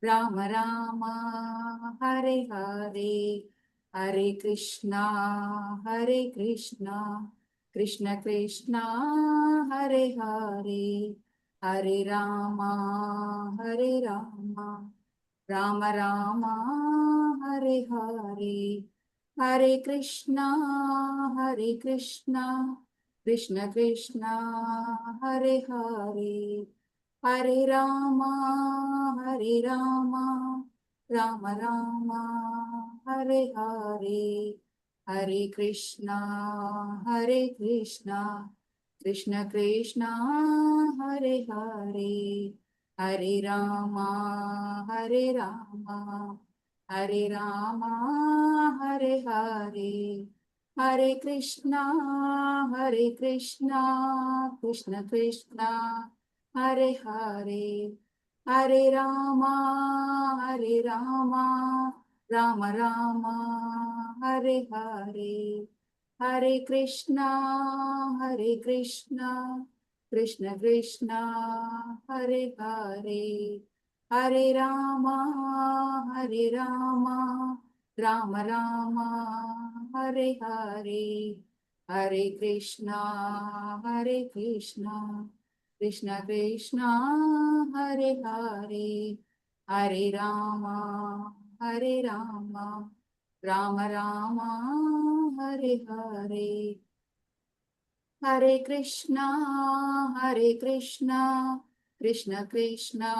Rama Rama, Hare Hare, Hare Krishna, Hare Krishna, Krishna Krishna, Hare Hare, Hare Rama, Hare Rama, Rama Rama, Hare Hare, Hare Krishna, Hare Krishna, Krishna Krishna, Hare Hare, Hare Rama, Hare Rama, Rama Rama, Hare Hare, Hare Krishna, Hare Krishna, Krishna Krishna, Hare Hare, Hare Rama, Hare Rama, Hare Rama, Hare Hare, Hare Krishna, Hare Krishna, Krishna Krishna, Hare Hare, Hare Rama, Hare Rama, Rama Rama, Hare Hare, Hare Krishna, Hare Krishna, Krishna Krishna, Hare Hare, Hare Rama, Hare Rama, Rama Rama, Hare Hare, Hare Krishna, Hare Krishna, Krishna Krishna, Hare Hare, Hare Rama, Hare Rama, Rama Rama, Hare Hare, Hare Krishna, Hare Krishna, Krishna Krishna,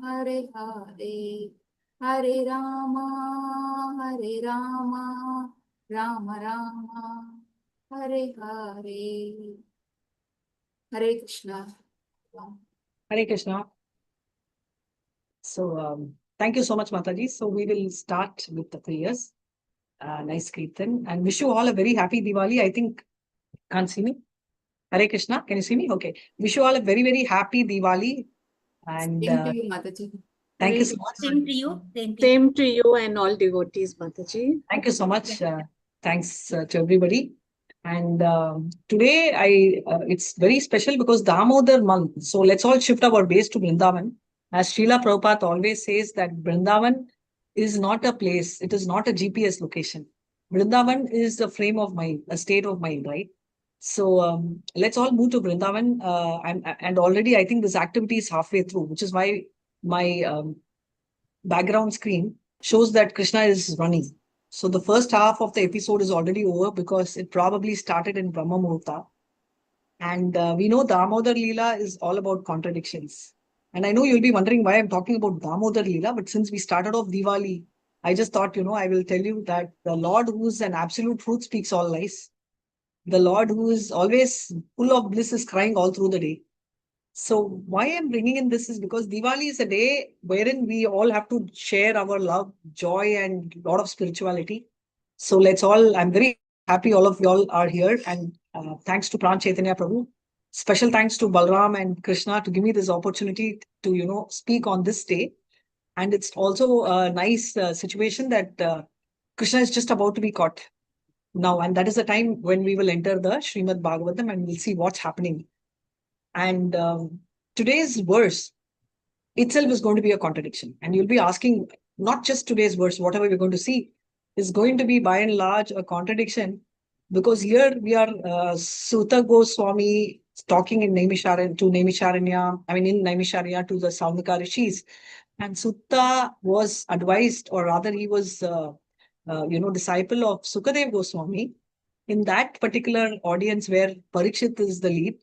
Hare Hare, Hare Rama, Hare Rama, Rama Rama, Hare Hare, Hare Krishna. Hare Krishna. So, thank you so much, Mataji. So, we will start with the prayers. Nice Kirtan. And wish you all a very happy Diwali. I think, can't see me? Hare Krishna. Can you see me? Okay. Wish you all a very, very happy Diwali. And Same to you, Mataji. thank you so much. Same to you. Same to you and all devotees, Mataji. Thank you so much. Thanks to everybody. And today, it's very special because Damodar month. So, let's all shift our base to Vrindavan. As Srila Prabhupada always says that Vrindavan is not a place, it is not a GPS location. Vrindavan is a frame of mind, a state of mind, right? So let's all move to Vrindavan. And already I think this activity is halfway through, which is why my background screen shows that Krishna is running. So the first half of the episode is already over because it probably started in Brahma Muhurta. And we know Damodar Leela is all about contradictions. And I know you'll be wondering why I'm talking about Damodar Leela, but since we started off Diwali, I just thought, I will tell you that the Lord who is an absolute truth speaks all lies. The Lord who is always full of bliss is crying all through the day. So why I'm bringing in this is because Diwali is a day wherein we all have to share our love, joy, and a lot of spirituality. So I'm very happy all of y'all are here. And thanks to Pran Chaitanya Prabhu. Special thanks to Balram and Krishna to give me this opportunity to, speak on this day. And it's also a nice situation that Krishna is just about to be caught now. And that is the time when we will enter the Srimad Bhagavatam and we'll see what's happening. And today's verse itself is going to be a contradiction. And you'll be asking, not just today's verse, whatever we're going to see is going to be by and large a contradiction, because here we are Suta Goswami talking in Naimisharanya to Naimisharanya to the Saundaka Rishis. And Sutta was advised, or rather he was, disciple of Sukadev Goswami in that particular audience where Parikshit is the lead.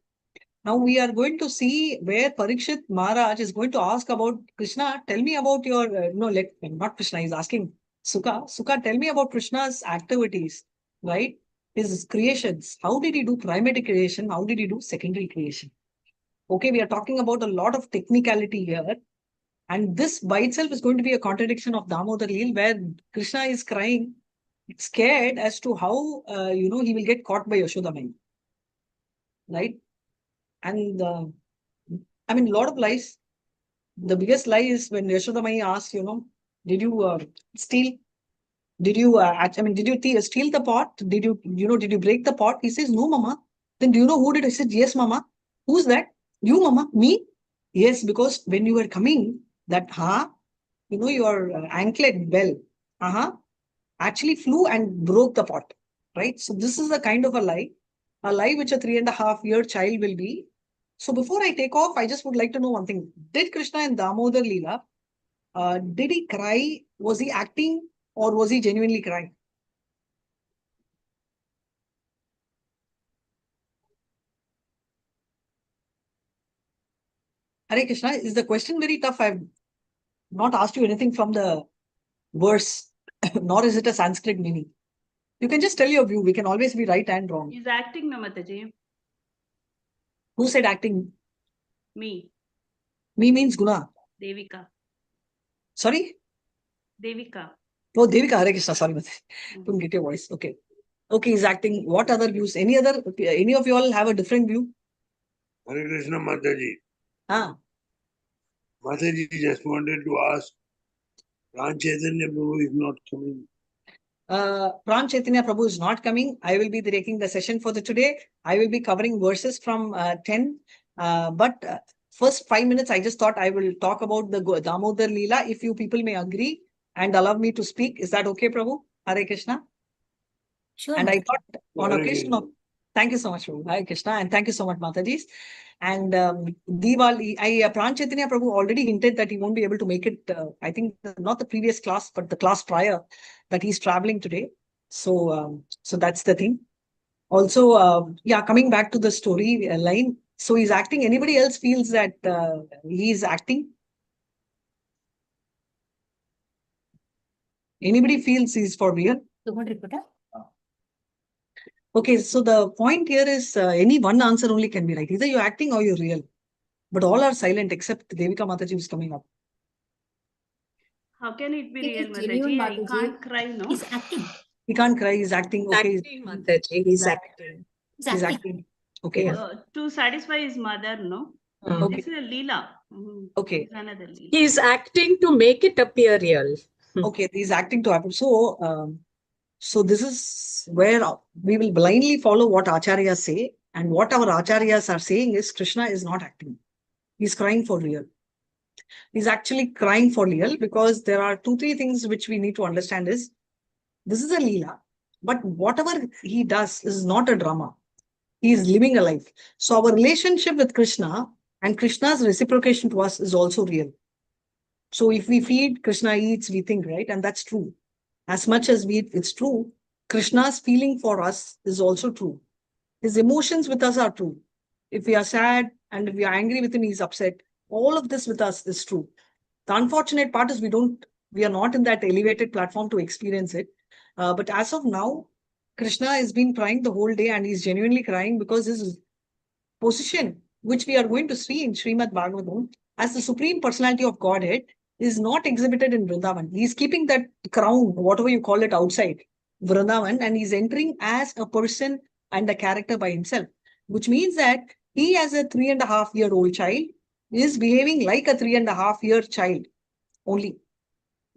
Now we are going to see where Parikshit Maharaj is going to ask about Krishna. Tell me about your, not Krishna, he's asking Sukha. Sukha, tell me about Krishna's activities, right? His creations. How did he do primary creation? How did he do secondary creation? Okay, we are talking about a lot of technicality here. And this by itself is going to be a contradiction of Damodar Leel, where Krishna is crying, scared as to how, he will get caught by Yashoda Mai. Right? And a lot of lies. The biggest lie is when Yashoda Mai asks, did you steal? Did you steal the pot? Did you break the pot? He says, no, Mama. Then do you know who did it? He said, yes, Mama. Who's that? You, Mama. Me? Yes, because when you were coming, that, your anklet bell, actually flew and broke the pot, right? So this is a kind of a lie which a 3.5-year child will be. So before I take off, I just would like to know one thing. Did Krishna in Damodar Leela, did he cry? Was he acting or was he genuinely crying? Hare Krishna, is the question very tough? I've not asked you anything from the verse, nor is it a Sanskrit meaning. You can just tell your view. We can always be right and wrong. He's acting, no, Mataji. Who said acting? Me, Me means guna. Devika. Sorry? Devika. Oh, Devika, Hare Krishna. Sorry, Mataji. Couldn't get your voice. Okay. Okay, he's acting. What other views? Any of you all have a different view? Hare Krishna Mataji. Ah, Mataji just wanted to ask, Ram Chaitanya Prabhu is not coming. Pran Chaitanya Prabhu is not coming. I will be taking the session for today. I will be covering verses from 10. But first 5 minutes, I just thought I will talk about the Damodar Leela. If you people may agree and allow me to speak. Is that okay, Prabhu? Hare Krishna. Sure. And I thought on Hare occasion Krishna. of, thank you so much, Prabhu. Hare Krishna. And thank you so much, Mataji. And Diwali, Pran Chaitanya Prabhu already hinted that he won't be able to make it. I think not the previous class, but the class prior, that he's traveling today. So that's the thing. Also, coming back to the story line. So he's acting. Anybody else feels that he's acting? Anybody feels he's for real? Okay, so the point here is any one answer only can be right. Either you're acting or you're real. But all are silent except Devika Mataji who's coming up. How can it be It real, is genuine, Mataji? I Mataji. can't cry, no? He's acting. He can't cry, he's acting. Okay. Acting, Mataji. He's acting. He's acting. Okay. To satisfy his mother, no? Okay. This is a Leela. Okay. It's another Leela. He's acting to make it appear real. Okay, he's acting to happen. So this is where we will blindly follow what Acharyas say. And what our Acharyas are saying is Krishna is not acting. He's crying for real. He's actually crying for real because there are 2-3 things which we need to understand is this is a Leela, but whatever he does is not a drama. He is living a life. So our relationship with Krishna and Krishna's reciprocation to us is also real. So if we feed, Krishna eats, we think, right? And that's true. As much as it's true, Krishna's feeling for us is also true. His emotions with us are true. If we are sad and if we are angry with him, he's upset. All of this with us is true. The unfortunate part is we are not in that elevated platform to experience it. But as of now, Krishna has been crying the whole day and he's genuinely crying because his position, which we are going to see in Srimad Bhagavatam, as the Supreme Personality of Godhead, is not exhibited in Vrindavan. He's keeping that crown, whatever you call it, outside Vrindavan, and he's entering as a person and a character by himself, which means that he, as a 3.5-year-old child, is behaving like a 3.5-year child only.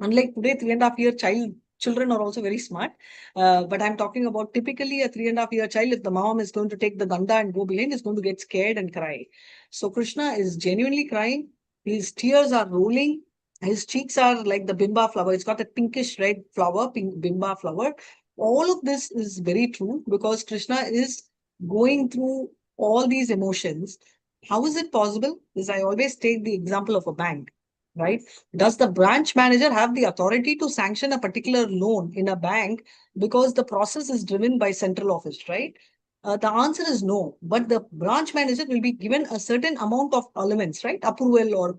Unlike today, 3.5-year children are also very smart. But I'm talking about typically a 3.5-year child. If the mom is going to take the danda and go behind, is going to get scared and cry. So Krishna is genuinely crying. His tears are rolling. His cheeks are like the bimba flower. It's got a pinkish red flower, pink bimba flower. All of this is very true because Krishna is going through all these emotions. How is it possible? Is I always take the example of a bank, right? Does the branch manager have the authority to sanction a particular loan in a bank because the process is driven by central office, right? The answer is no, but the branch manager will be given a certain amount of elements, right? Approval or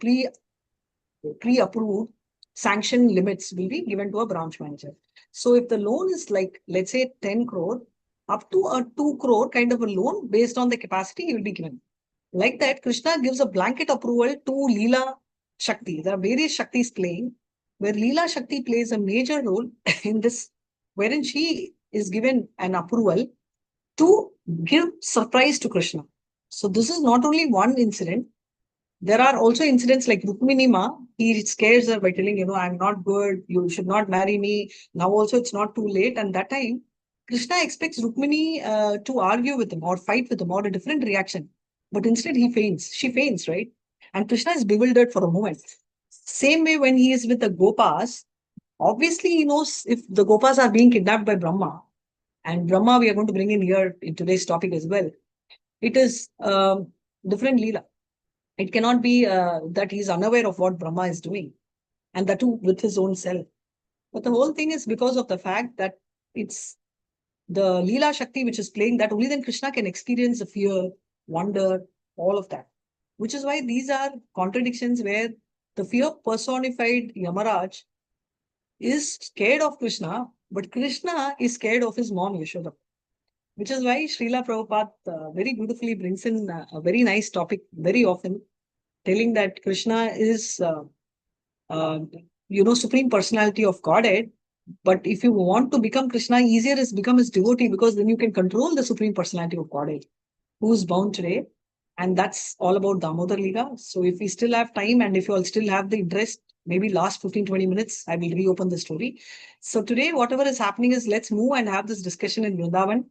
pre-approved sanction limits will be given to a branch manager. So if the loan is like, let's say 10 crore, up to a 2 crore kind of a loan based on the capacity, he will be given. Like that, Krishna gives a blanket approval to Leela Shakti. There are various Shaktis playing, where Leela Shakti plays a major role in this, wherein she is given an approval to give surprise to Krishna. So this is not only one incident. There are also incidents like Rukmini Ma. He scares her by telling, I'm not good. You should not marry me. Now also it's not too late. And that time, Krishna expects Rukmini to argue with him or fight with him or a different reaction. But instead he faints. She faints, right? And Krishna is bewildered for a moment. Same way when he is with the Gopas, obviously he knows if the Gopas are being kidnapped by Brahma, and Brahma we are going to bring in here in today's topic as well. It is different Leela. It cannot be that he is unaware of what Brahma is doing, and that too with his own self. But the whole thing is because of the fact that it's the Leela Shakti which is playing, that only then Krishna can experience the fear, wonder, all of that. Which is why these are contradictions where the fear personified Yamaraj is scared of Krishna, but Krishna is scared of his mom Yashoda. Which is why Srila Prabhupada very beautifully brings in a very nice topic very often, telling that Krishna is, Supreme Personality of Godhead. But if you want to become Krishna, easier is become his devotee, because then you can control the Supreme Personality of Godhead, who is bound today. And that's all about Damodar Leela. So if we still have time and if you all still have the interest, maybe last 15-20 minutes, I will reopen the story. So today, whatever is happening is, let's move and have this discussion in Vrindavan.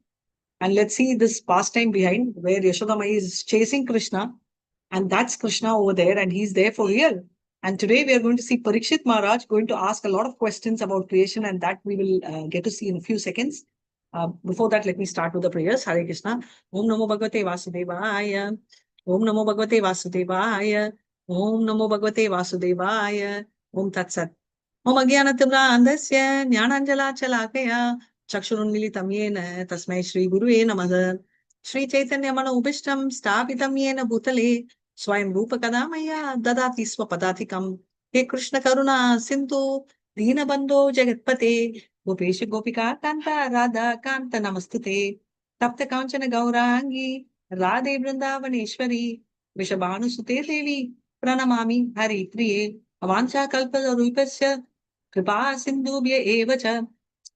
And let's see this pastime behind, where Yashoda Mai is chasing Krishna. And that's Krishna over there, and he's there for real. And today we are going to see Parikshit Maharaj going to ask a lot of questions about creation, and that we will get to see in a few seconds. Before that, let me start with the prayers. Hare Krishna. Om Namo Bhagavate Vasudevaya. Om Namo Bhagavate Vasudevaya. Om Namo Bhagavate Vasudevaya. Om Tat Sat. Om Agyanatibra Andasya Jnananjala Chalakaya Chakshurunmilitam Yena Tasmai Shri Guruve Namaha. Shri Chaitanya Mano Ubhishtam Sthapitam Yena Bhutale Swayam Rupa Kadamaya Dadati Swapadhatikam. He Krishna Karuna Sindhu Deenabandho Jagatpate Gopesha Gopika Kanta Radha Kanta Namastute Tapta Kanchana Gaurangi Radhe Vrindavaneshwari Vishabhanu Sute Devi Pranamami Hari Priye Avancha Kalpatarupasya Kripa Sindhubhya Eva Cha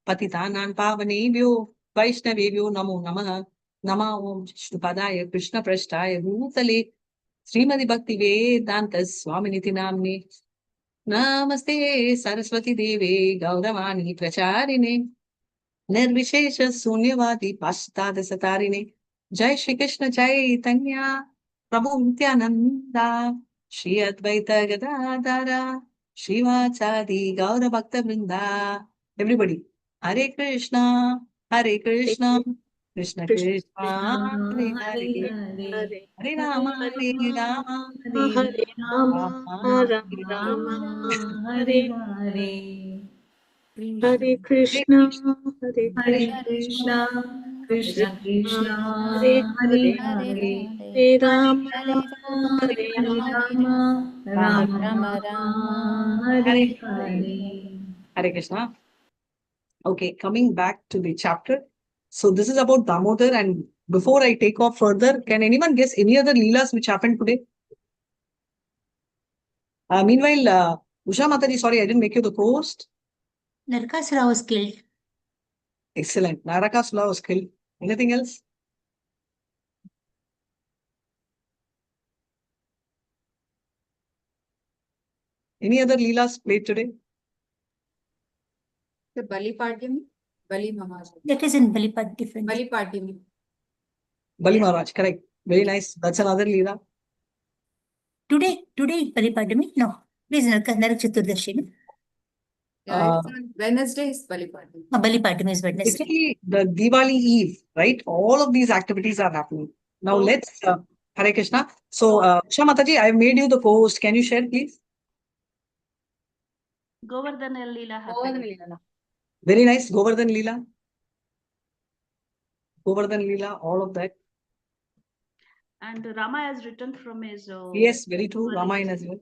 Patitanan Pavanebhyo Vaishnavebhyo Namo Namaha Nama Om Shnupadaya Krishna Prashtaya Bhutale Srimadi Bhakti Vedanta Swaminiti Namne Namaste Saraswati Devi Gauravani Pracharine Nirvishesha Sunyavadi Pashtada Satarine Jai Shri Krishna Chaitanya Prabhu Nityananda Shri Advaita Gadadara Srivachadi Gaura Bhakta Vrinda. Everybody, Hare Krishna, Hare Krishna, Krishna Krishna, Hare Hare, Hare Rama, Hare Rama, Hare Rama, Rama Rama Rama, Hare Hare Hare Krishna, Hare Hare Krishna, Krishna, Krishna Krishna Krishna, Hare Hare Hare, Hare, Hare Rama, Hare Hare Rama, Rama, Rama Rama, Rama, Hare Hare Hare. Hare. Hare Krishna. Okay, coming back to the chapter. So this is about Damodar, and before I take off further, can anyone guess any other Leelas which happened today? Meanwhile, Usha Mataji, sorry, I didn't make you the co-host. Narkasura was killed. Excellent. Narakasura was killed. Anything else? Any other Leelas played today? The Bali Padyami, Bali Maharaj. That is in Balipad different. Bali Padyami. Bali Maharaj, correct. Very nice. That's another Leela. Today Balipadami? No. Please Narak Chaturdashi. Yeah, it's on Wednesday is Bali Padyami. Balipadami is Wednesday. Basically, the Diwali Eve, right? All of these activities are happening. Now let's, Hare Krishna. So, Usha Mataji, I've made you the co-host. Can you share, please? Govardhana Leela happened. Very nice. Govardhan Leela. Govardhan Leela, all of that. And Rama has returned from his. Yes, very true. Ramayana as well.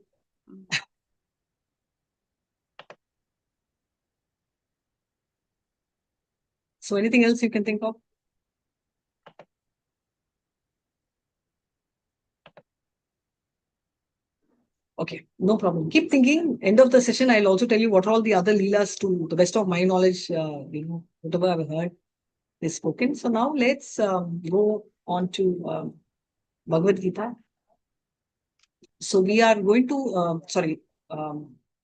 So anything else you can think of? Okay, no problem. Keep thinking. End of the session, I'll also tell you what are all the other Leelas to the best of my knowledge, whatever I've heard is spoken. So now let's go on to Bhagavad Gita. So we are going to,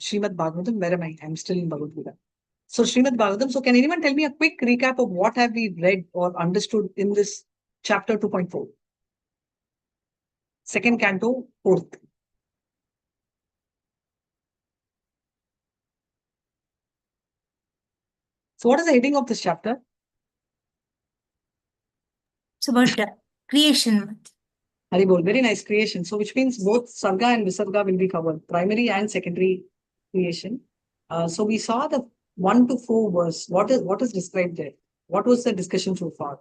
Srimad Bhagavatam. Where am I? I'm still in Bhagavad Gita. So Srimad Bhagavatam. So can anyone tell me a quick recap of what have we read or understood in this chapter 2.4? Second canto, fourth. So what is the heading of this chapter? It's about creation. Haribol, very nice creation. So which means both Sarga and Visarga will be covered, primary and secondary creation. So we saw the 1 to 4 verse. What is described there? What was the discussion so far?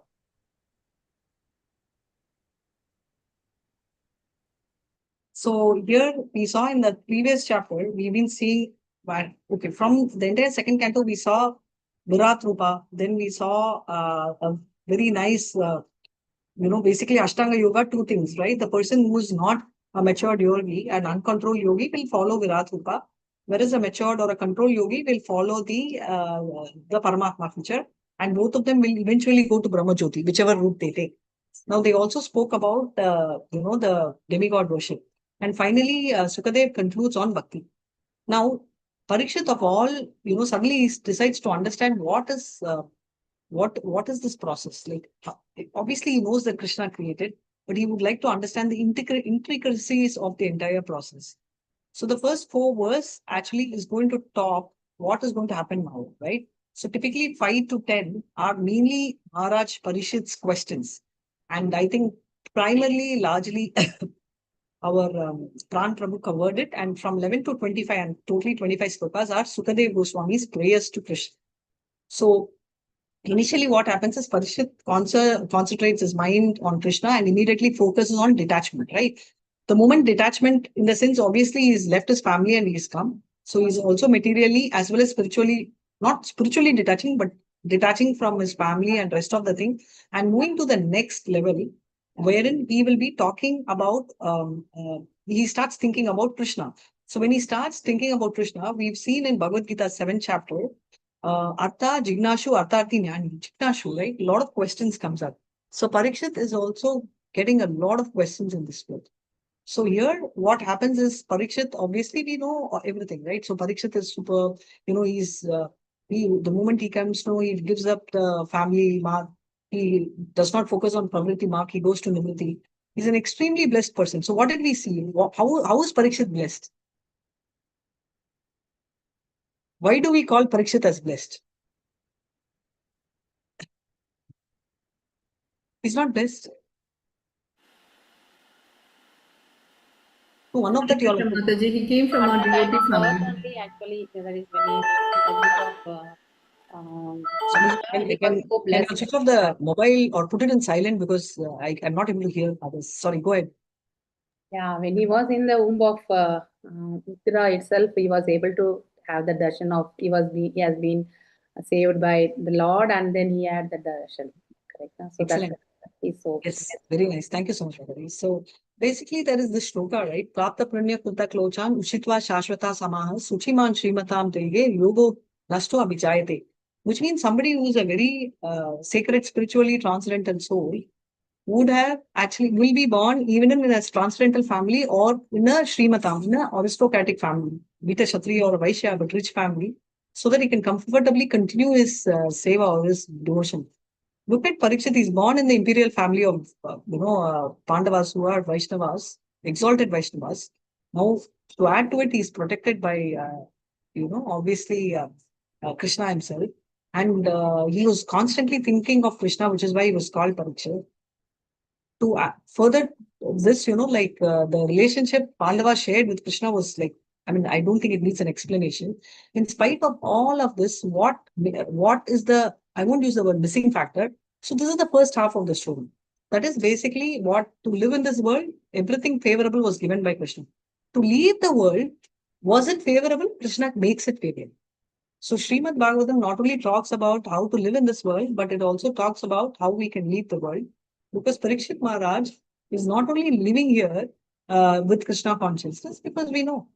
So here we saw in the previous chapter, we've been seeing, okay, from the entire second canto, we saw Virat Rupa, then we saw a very nice, basically Ashtanga Yoga, two things, right? The person who's not a matured yogi, an uncontrolled yogi will follow Virat Rupa, whereas a matured or a controlled yogi will follow the Paramatma feature, and both of them will eventually go to Brahma Jyoti, whichever route they take. Now they also spoke about, the demigod worship. And finally, Sukadev concludes on Bakthi. Now, Parikshit of all, suddenly he decides to understand what is this process like. Obviously, he knows that Krishna created, but he would like to understand the intricacies of the entire process. So the first 4 verse actually is going to talk what is going to happen now, right? So typically 5 to 10 are mainly Maharaj Parishit's questions. And I think primarily, largely, our Pran Prabhu covered it, and from 11 to 25 and totally 25 slokas are Sukadev Goswami's prayers to Krishna. So initially what happens is Parishit concentrates his mind on Krishna and immediately focuses on detachment, right? The moment detachment, in the sense, obviously he's left his family and he's come. So he's also materially as well as spiritually, not spiritually detaching, but detaching from his family and rest of the thing and moving to the next level, wherein he will be talking about, he starts thinking about Krishna. So when he starts thinking about Krishna, we've seen in Bhagavad Gita 7th chapter, Artha, Jignashu, Artharthi, Jnani, Jignashu, right? A lot of questions comes up. So Parikshit is also getting a lot of questions in this book. So here, what happens is Parikshit, obviously we know everything, right? So Parikshit is super, he's, the moment he comes to know, he gives up the family mark. He does not focus on Pravriti mark. He goes to Nivritti. He's an extremely blessed person. So what did we see? How is Parikshit blessed? Why do we call Parikshit as blessed? He's not blessed. So one of that you all. Mataji, he came from a devotee family. Only actually, that is when he a bit of Can you switch off the mobile or put it in silent, because I am not able to hear others. Sorry, go ahead. Yeah, when he was in the womb of Uttara itself, he was able to have the darshan of, he has been saved by the Lord, and then he had the darshan. Correct? So Excellent. he's so. Yes, very nice. Thank you so much, Radha. So basically, there is this shloka, right? Prapta pranya kulta klochan ushitva shashvata samaha suchiman shrimatam tege yogo nasto abhijayate. Which means somebody who is a very sacred, spiritually transcendental soul will be born even in a transcendental family or in a Srimatam, in an aristocratic family, be it a Kshatriya or a Vaishya, but rich family, so that he can comfortably continue his seva or his devotion. Look at Parikshit, he's born in the imperial family of, Pandavas, who are Vaishnavas, exalted Vaishnavas. Now, to add to it, he's protected by, obviously, Krishna himself. And he was constantly thinking of Krishna, which is why he was called Parikshit. To further this, the relationship Pandava shared with Krishna was like, I don't think it needs an explanation. In spite of all of this, what is the, I won't use the word missing factor. So this is the first half of the story. That is basically what, to live in this world, everything favorable was given by Krishna. To leave the world wasn't favorable, Krishna makes it favorable. So Srimad Bhagavatam not only talks about how to live in this world, but it also talks about how we can leave the world. Because Parikshit Maharaj is not only living here with Krishna consciousness, because we know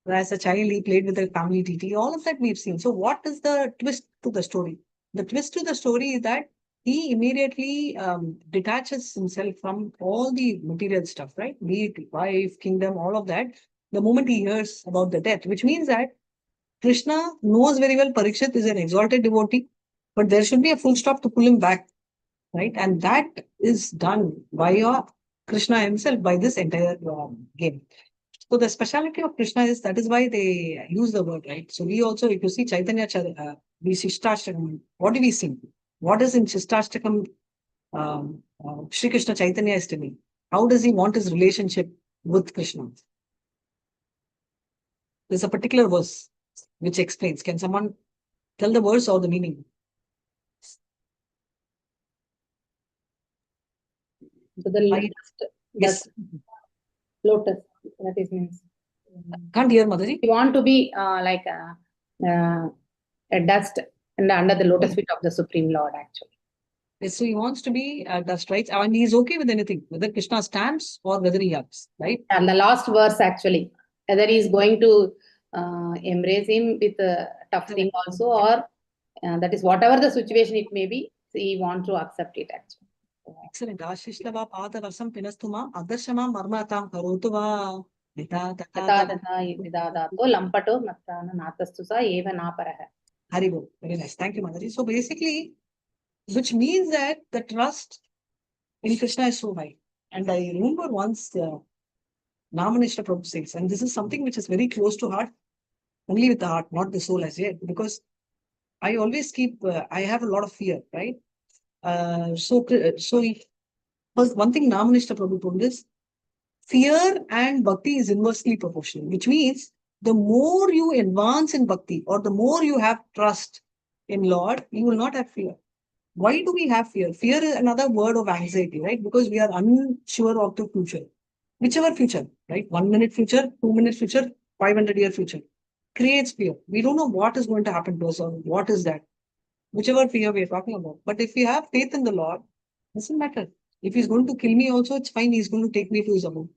as a child he played with a family deity, all of that we've seen. So what is the twist to the story? The twist to the story is that he immediately detaches himself from all the material stuff, right? Be it wife, kingdom, all of that, the moment he hears about the death, which means that Krishna knows very well Parikshit is an exalted devotee, but there should be a full stop to pull him back, right? And that is done by Krishna himself, by this entire game. So the speciality of Krishna is, that is why they use the word, right? So we also, if you see Chaitanya the Shishtastakam, what do we sing? What is in Shishtastakam Shri Krishna Chaitanya is telling? How does he want his relationship with Krishna? There's a particular verse which explains. Can someone tell the verse or the meaning? So the Yes. lotus, that is means. Can't hear, Motherji. You want to be like a dust and under the lotus feet of the Supreme Lord, actually. Yes, so he wants to be dust, right? And he's okay with anything, whether Krishna stands or whether he hugs, right? And the last verse, actually, whether he's going to embrace him with a tough thing also, or that is whatever the situation it may be, he wants to accept it, actually. Excellent. Ashishlava Pada Vasam Pinastuma Adarshama Marmatam Karotuva. Lampato Matana Natastusa Eva Naparaha. Haribo. Very nice. Thank you, Mataji. So basically, which means that the trust in Krishna is so high. And I remember once Namanishra Prabhu says, and this is something which is very close to heart, only with the heart, not the soul as yet, because I always keep, I have a lot of fear, right? So first, one thing Namanishra Prabhu told is, fear and bhakti is inversely proportional, which means the more you advance in bhakti or the more you have trust in Lord, you will not have fear. Why do we have fear? Fear is another word of anxiety, right? Because we are unsure of the future. Whichever future, right? 1 minute future, 2 minute future, 500-year future creates fear. We don't know what is going to happen to us or what is that. Whichever fear we are talking about. But if we have faith in the Lord, it doesn't matter. If he's going to kill me also, it's fine. He's going to take me to his abode.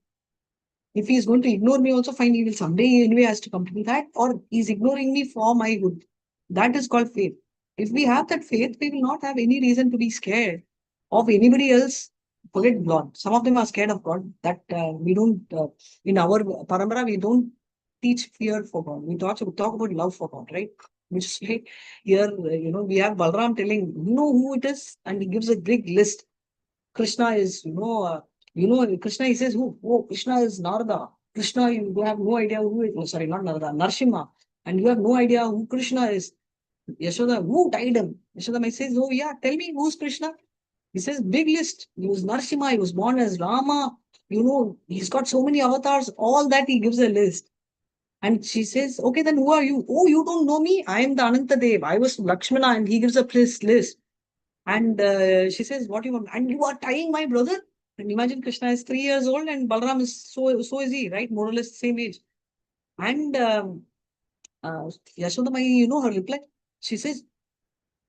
If he's going to ignore me also, fine. He will someday anyway has to come to me. That, or he's ignoring me for my good. That is called faith. If we have that faith, we will not have any reason to be scared of anybody else. Forget God. Some of them are scared of God. That we don't, in our parampara, we don't teach fear for God. We talk about love for God, right? Which is like here, we have Balram telling, you know who it is? And he gives a big list. Krishna is, Krishna, he says, who? Oh, Krishna is Narada. Krishna, you have no idea who is, sorry, not Narada, Narsimha. And you have no idea who Krishna is. Yashoda, who died him? Yashoda says, oh yeah, tell me who's Krishna? He says, big list. He was Narsimha, he was born as Rama. He's got so many avatars, all that he gives a list. And she says, okay, then who are you? Oh, you don't know me? I am the Anantadev. I was Lakshmana, and he gives a list. And she says, what do you want? And you are tying my brother? And imagine Krishna is 3 years old and Balaram is so is he, right? More or less same age. And Yashoda, her reply, she says,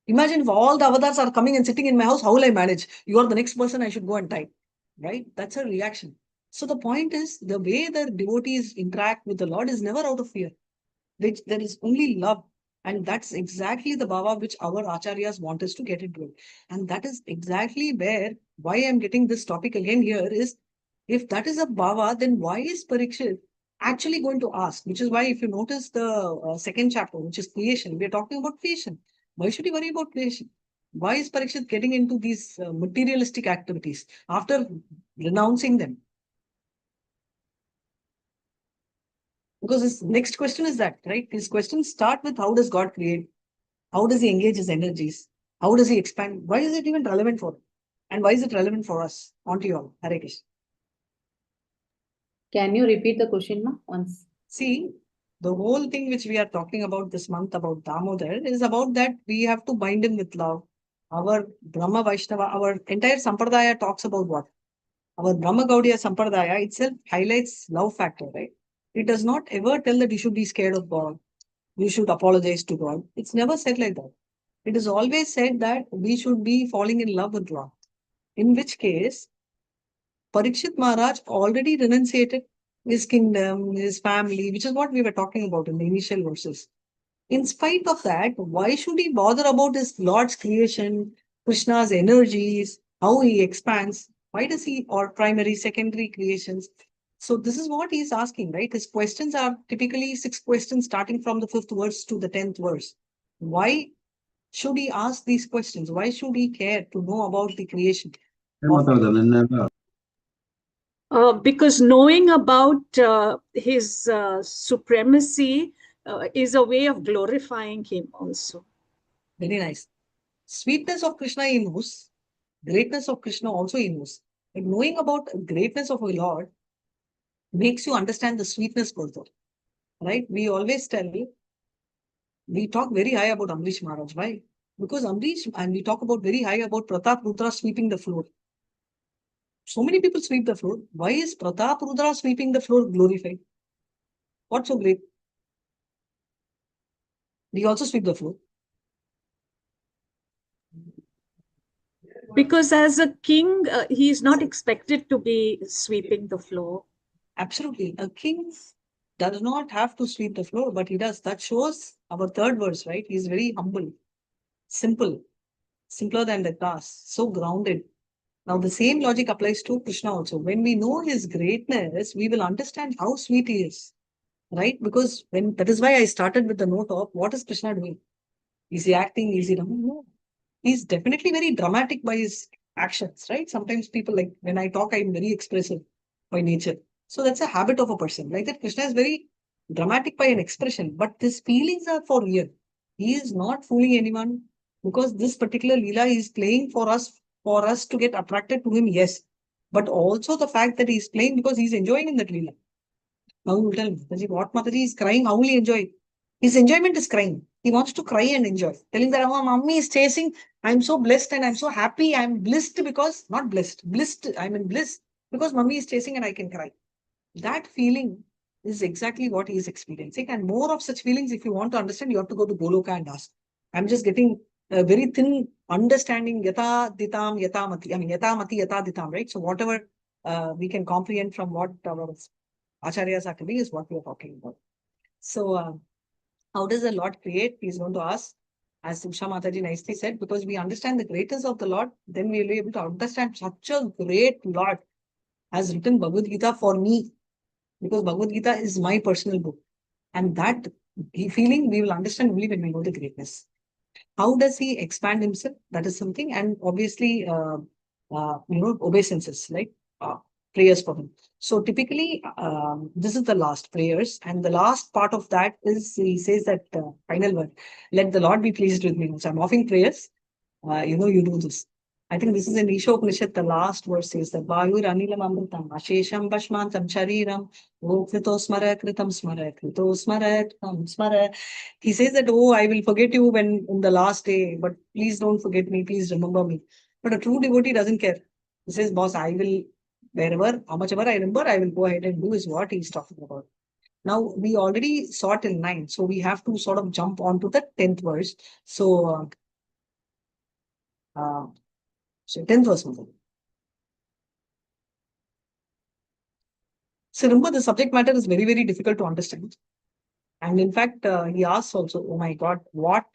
imagine if all the avatars are coming and sitting in my house, how will I manage? You are the next person I should go and tie, right? That's her reaction. So the point is, the way the devotees interact with the Lord is never out of fear. There is only love. And that's exactly the bhava which our acharyas want us to get into it. And that is exactly why I'm getting this topic again here is, if that is a bhava, then why is Parikshit actually going to ask? Which is why, if you notice the second chapter, which is creation, we're talking about creation. Why should he worry about creation? Why is Parikshit getting into these materialistic activities after renouncing them? Because his next question is that, right? His questions start with, how does God create? How does he engage his energies? How does he expand? Why is it even relevant for him? And why is it relevant for us? On to you all. Hare Krishna. Can you repeat the question once? See, the whole thing which we are talking about this month about Damodar is about that we have to bind him with love. Our Brahma Vaishnava, our entire Sampradaya talks about what? Our Brahma Gaudiya Sampradaya itself highlights love factor, right? It does not ever tell that you should be scared of God. You should apologize to God. It's never said like that. It is always said that we should be falling in love with God. In which case, Parikshit Maharaj already renunciated his kingdom, his family, which is what we were talking about in the initial verses. In spite of that, why should he bother about his Lord's creation, Krishna's energies, how he expands? Why does he, or primary, secondary creations? So this is what he is asking, right? His questions are typically 6 questions starting from the 5th verse to the 10th verse. Why should he ask these questions? Why should he care to know about the creation? Because knowing about his supremacy is a way of glorifying him also. Very nice. Sweetness of Krishna he knows. Greatness of Krishna also he knows. But knowing about greatness of our Lord makes you understand the sweetness further. Right? We always tell, we talk very high about Amrish Maharaj. Why? Because Amrish, and we talk about very high about Pratap Rudra sweeping the floor. So many people sweep the floor. Why is Pratap Rudra sweeping the floor glorified? What's so great? We also sweep the floor. Because as a king, he is not expected to be sweeping the floor. Absolutely. A king does not have to sweep the floor, but he does. That shows our third verse, right? He's very humble, simple, simpler than the glass, so grounded. Now, the same logic applies to Krishna also. When we know his greatness, we will understand how sweet he is, right? Because that is why I started with the note of what is Krishna doing? Is he acting? Is he no? He's definitely very dramatic by his actions, right? Sometimes people, like when I talk, I'm very expressive by nature. So that's a habit of a person. Like that, Krishna is very dramatic by an expression, but his feelings are for real. He is not fooling anyone because this particular Leela is playing for us to get attracted to him, yes. But also the fact that he's playing because he's enjoying in that Leela. Now you will tell Mataji, what Mataji is crying, how will he enjoy? His enjoyment is crying. He wants to cry and enjoy. Telling that, oh, mommy is chasing. I'm so blessed and I'm so happy. I'm blissed because, not blessed, blissed. I'm in bliss because mommy is chasing and I can cry. That feeling is exactly what he is experiencing. And more of such feelings, if you want to understand, you have to go to Goloka and ask. I'm just getting a very thin understanding, yata ditam, yata mati. I mean, yata mati, yata ditam, right? So whatever we can comprehend from what our acharyas are telling is what we are talking about. So, how does the Lord create? He's going to ask, as Usha Mataji nicely said, because we understand the greatness of the Lord, then we will be able to understand such a great Lord has written Bhagavad Gita for me, because Bhagavad Gita is my personal book. And that feeling we will understand only when we know the greatness. How does he expand himself? That is something. And obviously, obeisances, like prayers for him. So typically, this is the last prayers. And the last part of that is, he says that final word, let the Lord be pleased with me. So I'm offering prayers. You do this. I think this is in Ishopanishad, the last verse says that Vayur Anilam Amritam Ashesham Bashmantam Shariram Krito Smara Kritam Smara Krito Smara Smara. He says that, oh, I will forget you when in the last day, but please don't forget me, please remember me. But a true devotee doesn't care. He says, boss, I will, wherever, how much ever I remember, I will go ahead and do is what he's talking about. Now, we already saw till 9, so we have to sort of jump on to the 10th verse. So 10th verse. So remember, the subject matter is very, very difficult to understand. And in fact, he asks also, oh my God, what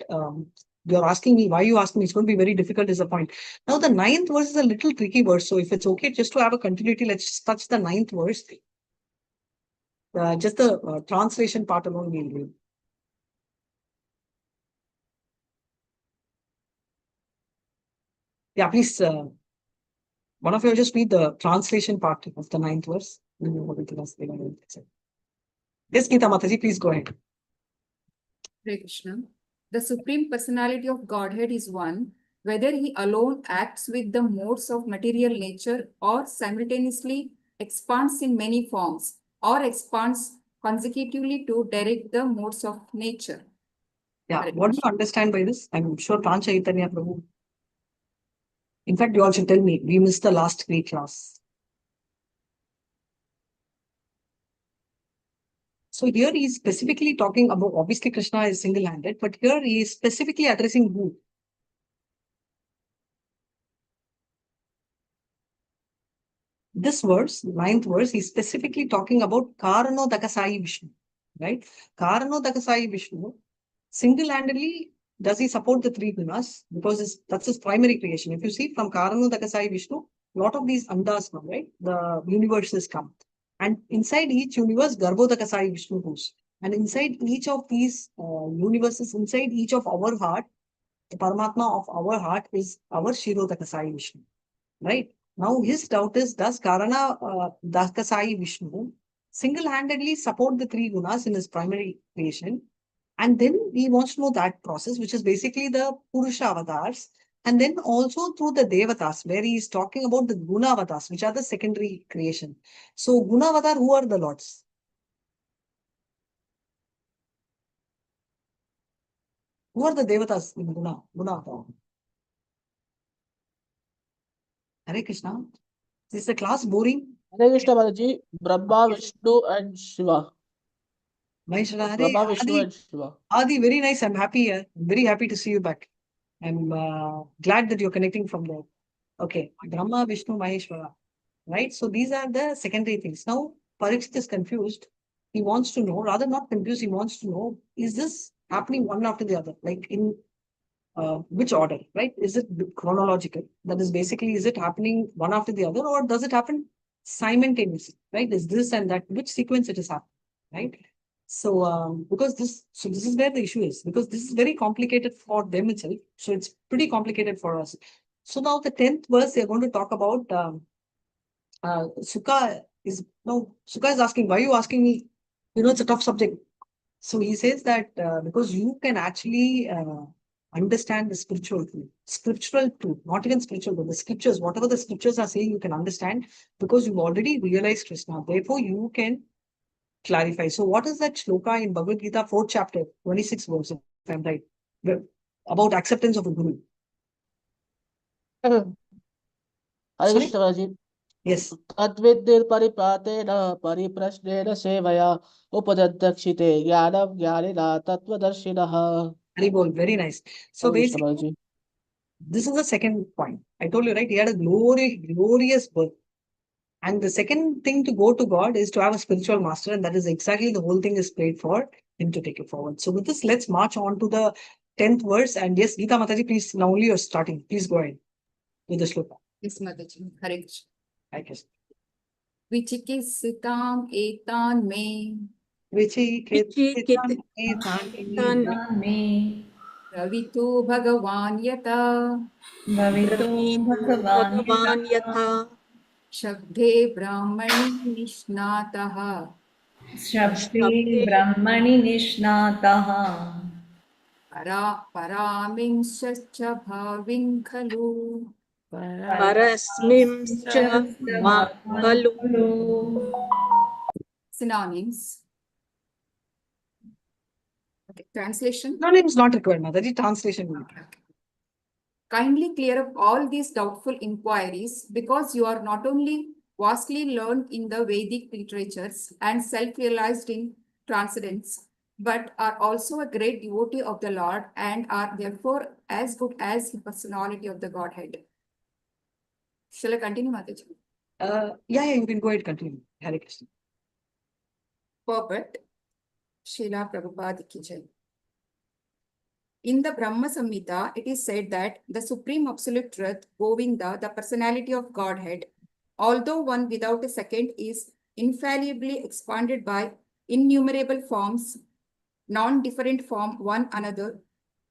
you're asking me, why you asking me? It's going to be very difficult is the point. Now, the 9th verse is a little tricky verse. So if it's okay, just to have a continuity, let's just touch the 9th verse. Just the translation part alone we'll do. Yeah, please, one of you just read the translation part of the 9th verse. Yes, Gita Mataji, please go ahead. Hare Krishna. The Supreme Personality of Godhead is one, whether he alone acts with the modes of material nature or simultaneously expands in many forms or expands consecutively to direct the modes of nature. Yeah, Hare what do you understand by this? I'm sure Pran Chaitanya Prabhu. In fact, you all should tell me, we missed the last week class. So here he is specifically talking about, obviously Krishna is single-handed, but here he is specifically addressing who? This verse, 9th verse, he's specifically talking about Karano Dakasai Vishnu, right? Karano Dakasai Vishnu, single-handedly, does he support the three gunas? Because that's his primary creation. If you see from Karano Dakasai Vishnu, a lot of these andas come, right? The universes come. And inside each universe, Garbhodakasai Vishnu goes. And inside each of these universes, inside each of our heart, the Paramatma of our heart is our Shirodakasai Vishnu, right? Now his doubt is, does Karana Dakasai Vishnu single-handedly support the three gunas in his primary creation? And then he wants to know that process, which is basically the Purusha avatars. And then also through the Devatas, where he is talking about the Guna avatars, which are the secondary creation. So Guna avatar, who are the lords? Who are the Devatas in Guna avatar? Hare Krishna. Is the class boring? Hare Krishna Mataji, Brahma, Vishnu, and Shiva. Maheshwara, Hare, Brahma, Vishnu, Adi, and Shiva. Adi, very nice. I'm happy. I'm very happy to see you back. I'm glad that you're connecting from there. Okay, Brahma, Vishnu, Maheshwara. Right? So these are the secondary things. Now, Parikshit is confused. He wants to know, rather not confused, he wants to know, is this happening one after the other? Like in which order, right? Is it chronological? That is basically, is it happening one after the other, or does it happen simultaneously, right? Is this and that, which sequence it is happening, right? So, because this is where the issue is, because this is very complicated for them itself. So it's pretty complicated for us. So now the 10th verse, they're going to talk about Sukha is asking, why are you asking me? You know, it's a tough subject. So he says that because you can actually understand the scriptural truth, not even spiritual, but the scriptures, whatever the scriptures are saying, you can understand because you've already realized Krishna. Therefore, you can clarify. So, what is that shloka in Bhagavad Gita, 4th chapter, 26 verse, if I'm right, about acceptance of a guru? Hare Sorry? Krishna Mataji. Yes. Tadviddhir pariprateena pariprashneena sevaya upadadakshite jnanam jnanina tattvadarshinaha. Haribol, very nice. So, Hare Krishna basically, Mataji. this is the second point. I told you, right? He had a glorious birth. And the second thing to go to God is to have a spiritual master, and that is exactly the whole thing is prayed for him to take it forward. So with this, let's march on to the 10th verse. And yes, Gita Mataji, please, now only you're starting. Please go ahead with the shloka. Yes, Mataji. Hare Krishna. I guess. Vichikisitam etan me Vichikititam Vichikititam etani ravitu bhagavan yata Bhavito Bhagavan Bhagavan Yatha shabde brahmani nishnataha Shabde Brahmani Nishnataha paraminscha bhavin khalu. Parasmimscha Bhagalu. Synonyms. Okay, translation. No name is not required, Mataji. Translation will be. Kindly clear up all these doubtful inquiries because you are not only vastly learned in the Vedic literatures and self-realized in transcendence, but are also a great devotee of the Lord and are therefore as good as the personality of the Godhead. Shall I continue, Mataji? Yeah, you can go ahead, continue. Hare Krishna. Purport. Srila Prabhupada ki jai. In the Brahma Samhita, it is said that the Supreme Absolute Truth, Govinda, the personality of Godhead, although one without a second, is infallibly expanded by innumerable forms, non-different from one another,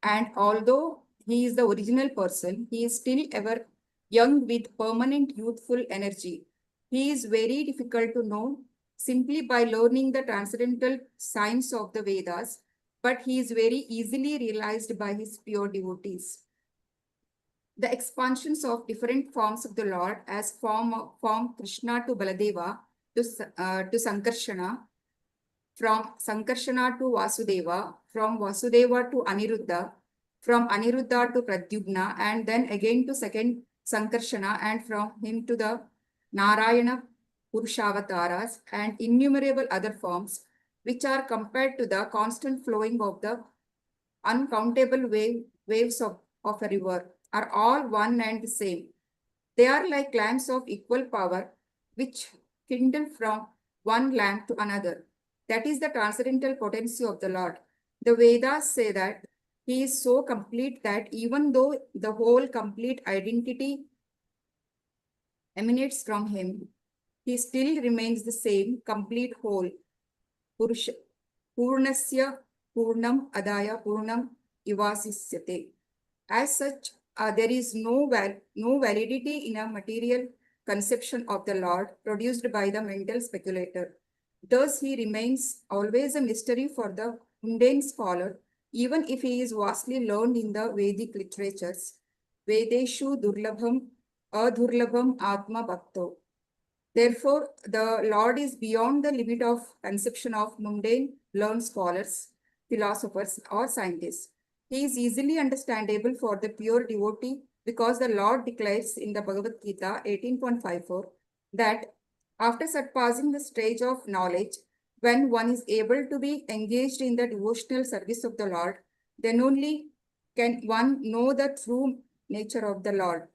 and although he is the original person, he is still ever young with permanent youthful energy. He is very difficult to know simply by learning the transcendental science of the Vedas, but he is very easily realized by his pure devotees. The expansions of different forms of the Lord as form Krishna to Baladeva to Sankarshana, from Sankarshana to Vasudeva, from Vasudeva to Aniruddha, from Aniruddha to Pradyumna, and then again to second Sankarshana, and from him to the Narayana Purushavataras and innumerable other forms, which are compared to the constant flowing of the uncountable waves of a river, are all one and the same. They are like lamps of equal power, which kindle from one lamp to another. That is the transcendental potency of the Lord. The Vedas say that he is so complete that even though the whole complete identity emanates from him, he still remains the same complete whole. Purnasya Purnam Adaya Purnam Ivasisyate. As such, there is no validity in a material conception of the Lord produced by the mental speculator. Thus, he remains always a mystery for the mundane scholar, even if he is vastly learned in the Vedic literatures. Vedeshu durlabham adurlabham atma bhakto. Therefore, the Lord is beyond the limit of conception of mundane learned scholars, philosophers, or scientists. He is easily understandable for the pure devotee because the Lord declares in the Bhagavad Gita 18.54 that after surpassing the stage of knowledge, when one is able to be engaged in the devotional service of the Lord, then only can one know the true nature of the Lord.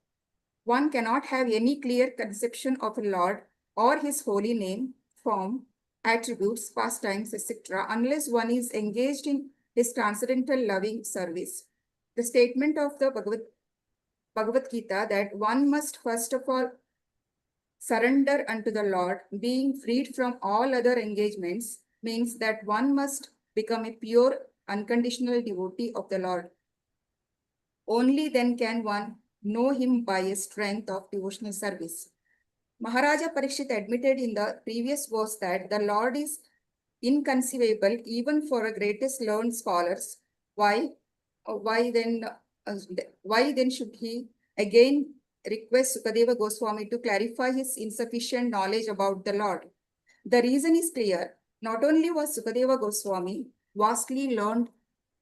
One cannot have any clear conception of a Lord or his holy name, form, attributes, pastimes, etc., unless one is engaged in his transcendental loving service. The statement of the Bhagavad Gita that one must first of all surrender unto the Lord, being freed from all other engagements, means that one must become a pure, unconditional devotee of the Lord. Only then can one know him by a strength of devotional service. Maharaja Parikshit admitted in the previous verse that the Lord is inconceivable even for the greatest learned scholars. Why then should he again request Sukadeva Goswami to clarify his insufficient knowledge about the Lord? The reason is clear. Not only was Sukadeva Goswami vastly learned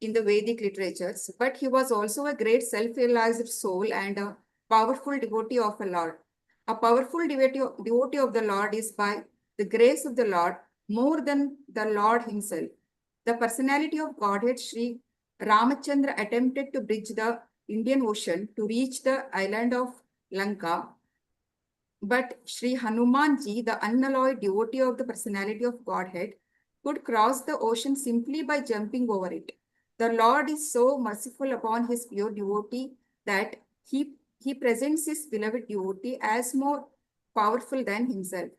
in the Vedic literatures, but he was also a great self-realized soul and a powerful devotee of the Lord. A powerful devotee of the Lord is by the grace of the Lord more than the Lord himself. The personality of Godhead Sri Ramachandra attempted to bridge the Indian Ocean to reach the island of Lanka, but Sri Hanumanji, the unalloyed devotee of the personality of Godhead, could cross the ocean simply by jumping over it. The Lord is so merciful upon his pure devotee that he presents his beloved devotee as more powerful than himself.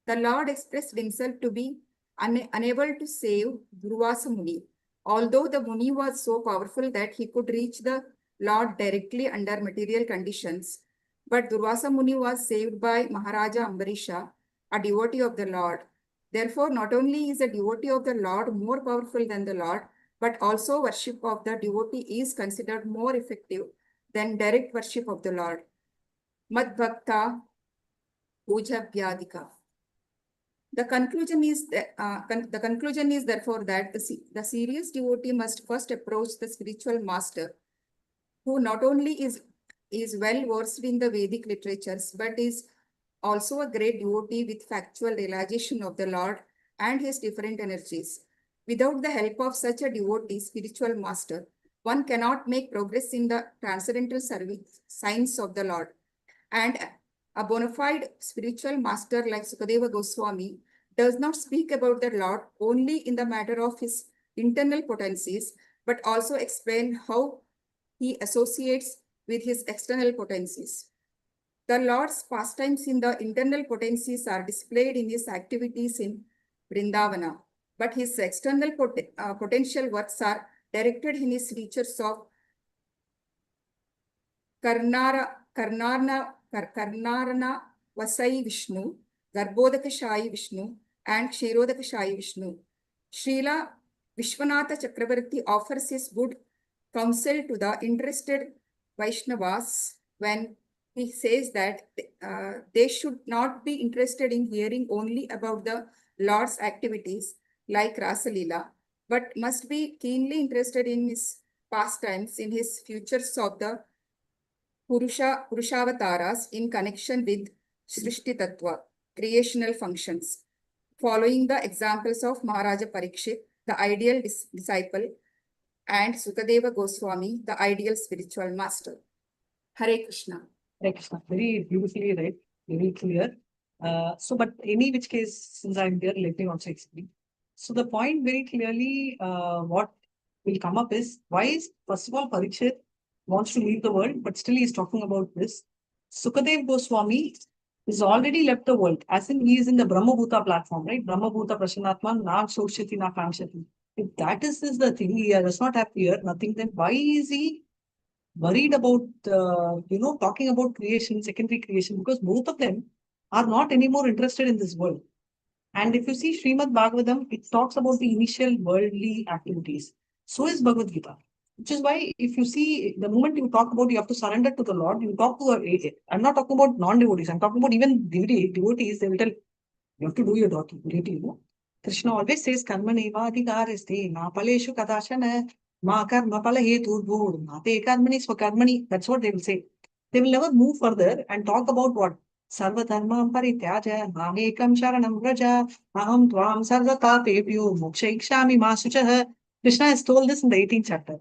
The Lord expressed himself to be unable to save Durvasa Muni, although the Muni was so powerful that he could reach the Lord directly under material conditions. But Durvasa Muni was saved by Maharaja Ambarisha, a devotee of the Lord. Therefore, not only is a devotee of the Lord more powerful than the Lord, but also worship of the devotee is considered more effective than direct worship of the Lord. Mad Bhakta Puja Vyadika. The conclusion is therefore that the serious devotee must first approach the spiritual master, who not only is well versed in the Vedic literatures, but is also a great devotee with factual realization of the Lord and his different energies. Without the help of such a devotee, spiritual master, one cannot make progress in the transcendental service science of the Lord. And a bona fide spiritual master like Sukadeva Goswami does not speak about the Lord only in the matter of his internal potencies, but also explain how he associates with his external potencies. The Lord's pastimes in the internal potencies are displayed in his activities in Vrindavana, but his external potential works are directed in his features of Karnarana Vasai Vishnu, Garbhodaka Shayi Vishnu, and Kshirodaka Shayi Vishnu. Srila Vishwanatha Chakravarti offers his good counsel to the interested Vaishnavas when he says that they should not be interested in hearing only about the Lord's activities like Rasa Leela, but must be keenly interested in his pastimes, in his futures of the Purushavataras in connection with Srishti Tattva, creational functions, following the examples of Maharaja Parikshit, the ideal disciple, and Sukadeva Goswami, the ideal spiritual master. Hare Krishna. Hare Krishna. Very beautifully read, very clear. But any which case, since I'm here, let me also explain. So the point very clearly, what will come up is, why is, first of all, Parikshit wants to leave the world, but still he's talking about this. Sukadev Goswami is already left the world, as in he is in the Brahma Bhuta platform, right? Brahma Bhuta Prashanatman, na Soshati, na Kamshati. If that is the thing, he does not have fear, nothing, then why is he worried about, talking about creation, secondary creation? Because both of them are not anymore interested in this world. And if you see Srimad Bhagavatam, it talks about the initial worldly activities. So is Bhagavad Gita. Which is why, if you see, the moment you talk about you have to surrender to the Lord, you talk to I'm not talking about non-devotees, I'm talking about even devotees, they will tell, you have to do your duty, you know. Krishna always says, Karma neva adhikariste, ma paleshu kadashana, ma karma pala hetu ma te karmani swakarmani. That's what they will say. They will never move further and talk about what? Sarva dharma parityaja, mamekam sharanam vraja, aham tvam sarva tapebhyo mokshayikshami ma suchaha. Krishna has told this in the 18th chapter.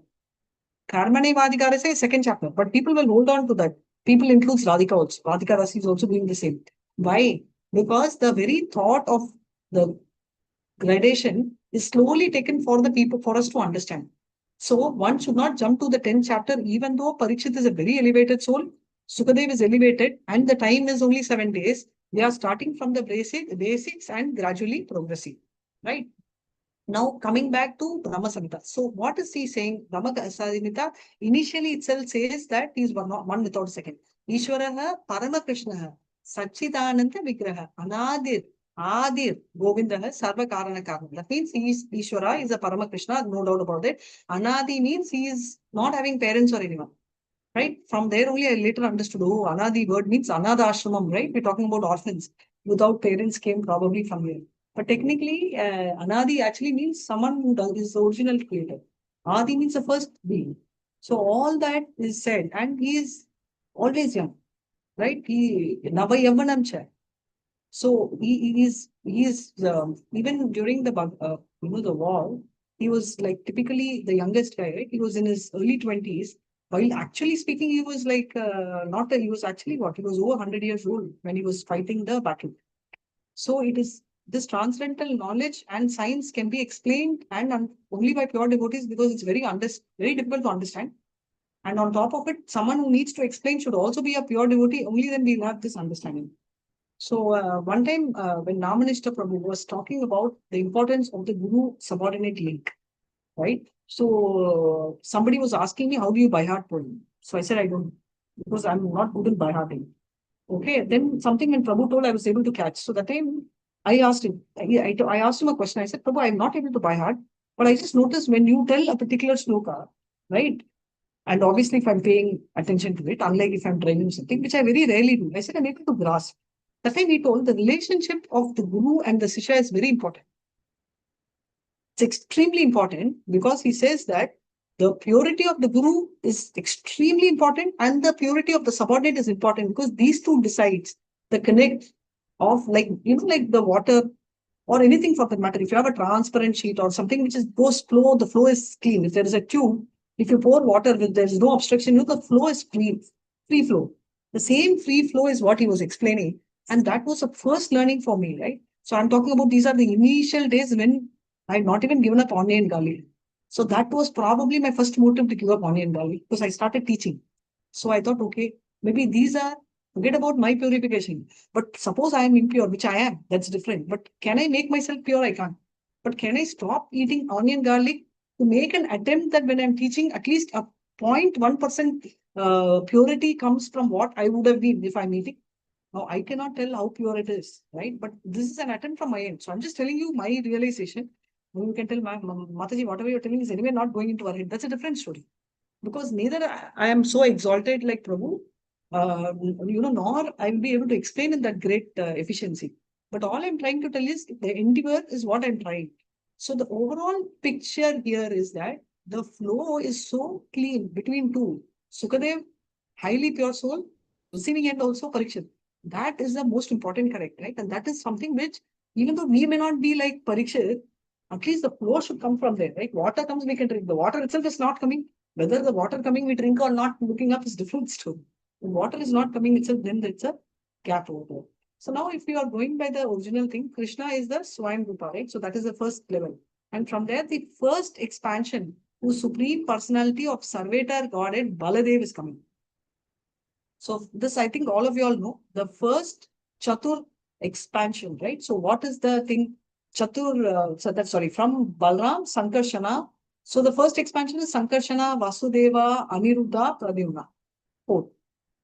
Karmane Vadikara say second chapter, but people will hold on to that. People includes Radhika also. Radhika Rasi is also doing the same. Why? Because the very thought of the gradation is slowly taken for the people, for us to understand. So one should not jump to the 10th chapter, even though Parikshit is a very elevated soul. Sukadev is elevated and the time is only 7 days. They are starting from the basics and gradually progressing. Right? Now coming back to Brahma Samhita. So what is he saying? Brahma Samhita initially itself says that he is one without a second. Ishwaraha Parama Krishnaha Sachidananda Vigraha Anadir Adir Govinda Sarva Karana Karana. That means he is Ishwara is a Parama Krishna, no doubt about it. Anadi means he is not having parents or anyone. Right? From there only I later understood, oh, Anadi word means Anada Ashramam, right? We're talking about orphans. Without parents came probably from here. But technically, Anadi actually means someone who is the original creator. Adi means the first being. So all that is said, and he is always young, right? He Nava Yavanam cha. So he is even during the the war, he was like typically the youngest guy, right? He was in his early 20s. While actually speaking, he was like he was actually what? He was over 100 years old when he was fighting the battle. So it is this transcendental knowledge and science can be explained and only by pure devotees because it's very difficult to understand. And on top of it, someone who needs to explain should also be a pure devotee. Only then we'll have this understanding. So one time when Namanishta Prabhu was talking about the importance of the Guru subordinate link, right? So somebody was asking me, how do you by heart poem? So I said, I don't, because I'm not good in by hearting. Okay, then something when Prabhu told I was able to catch. So that time I asked him, I asked him a question. I said, Prabhu, I'm not able to by heart, but I just noticed when you tell a particular sloka, right? And obviously if I'm paying attention to it, unlike if I'm driving something, which I very rarely do, I said I'm able to grasp. That time he told the relationship of the Guru and the Sisha is very important. It's extremely important because he says that the purity of the Guru is extremely important and the purity of the subordinate is important because these two decides the connect of like the water or anything for that matter. If you have a transparent sheet or something which goes flow, the flow is clean. If there is a tube, if you pour water with there is no obstruction, the flow is clean, free flow. The same free flow is what he was explaining. And that was the first learning for me, right? So I'm talking about these are the initial days when I had not even given up onion garlic. So that was probably my first motive to give up onion garlic because I started teaching. So I thought, okay, maybe these are, forget about my purification. But suppose I am impure, which I am, that's different. But can I make myself pure? I can't. But can I stop eating onion garlic to make an attempt that when I'm teaching, at least a 0.1% purity comes from what I would have been if I'm eating? Now, I cannot tell how pure it is, right? But this is an attempt from my end. So I'm just telling you my realization. You can tell, Mataji, whatever you're telling is anyway not going into our head. That's a different story. Because neither I am so exalted like Prabhu, nor I will be able to explain in that great efficiency. But all I'm trying to tell is the endeavor is what I'm trying. So the overall picture here is that the flow is so clean between two. Sukadev, highly pure soul, receiving end also Parikshit. That is the most important correct, right? And that is something which, even though we may not be like Parikshit, at least the flow should come from there, right? Water comes, we can drink. The water itself is not coming. Whether the water coming we drink or not, looking up is different story. When water is not coming itself, then it's a gap over there. So now if you are going by the original thing, Krishna is the Swayam Rupa, right? So that is the first level. And from there, the first expansion to Supreme Personality of Sarvetar Godhead, Baladev is coming. So this, I think all of you all know, the first Chatur expansion, right? So what is the thing? Chatur, from Balram, Sankarshana. So the first expansion is Sankarshana, Vasudeva, Aniruddha, Pradyumna. 4.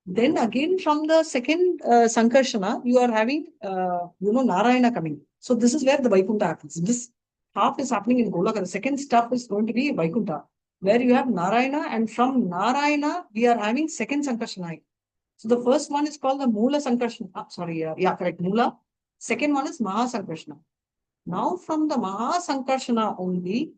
Then again from the second Sankarshana, you are having, Narayana coming. So this is where the Vaikuntha happens. This half is happening in Golaka. The second stuff is going to be Vaikuntha, where you have Narayana, and from Narayana, we are having second Sankarsana. So the first one is called the Mula Sankarsana. Yeah, correct, Mula. Second one is Maha Sankarsana. Now from the Maha Sankarsana only,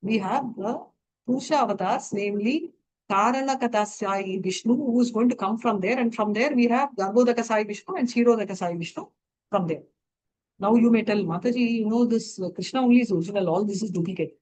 we have the Purusha avatars, namely Karanakatasai Vishnu, who is going to come from there, and from there we have Garbhodakasai Vishnu and Kshirodakasai Vishnu from there. Now you may tell, Mataji, this Krishna only is original, all this is duplicate.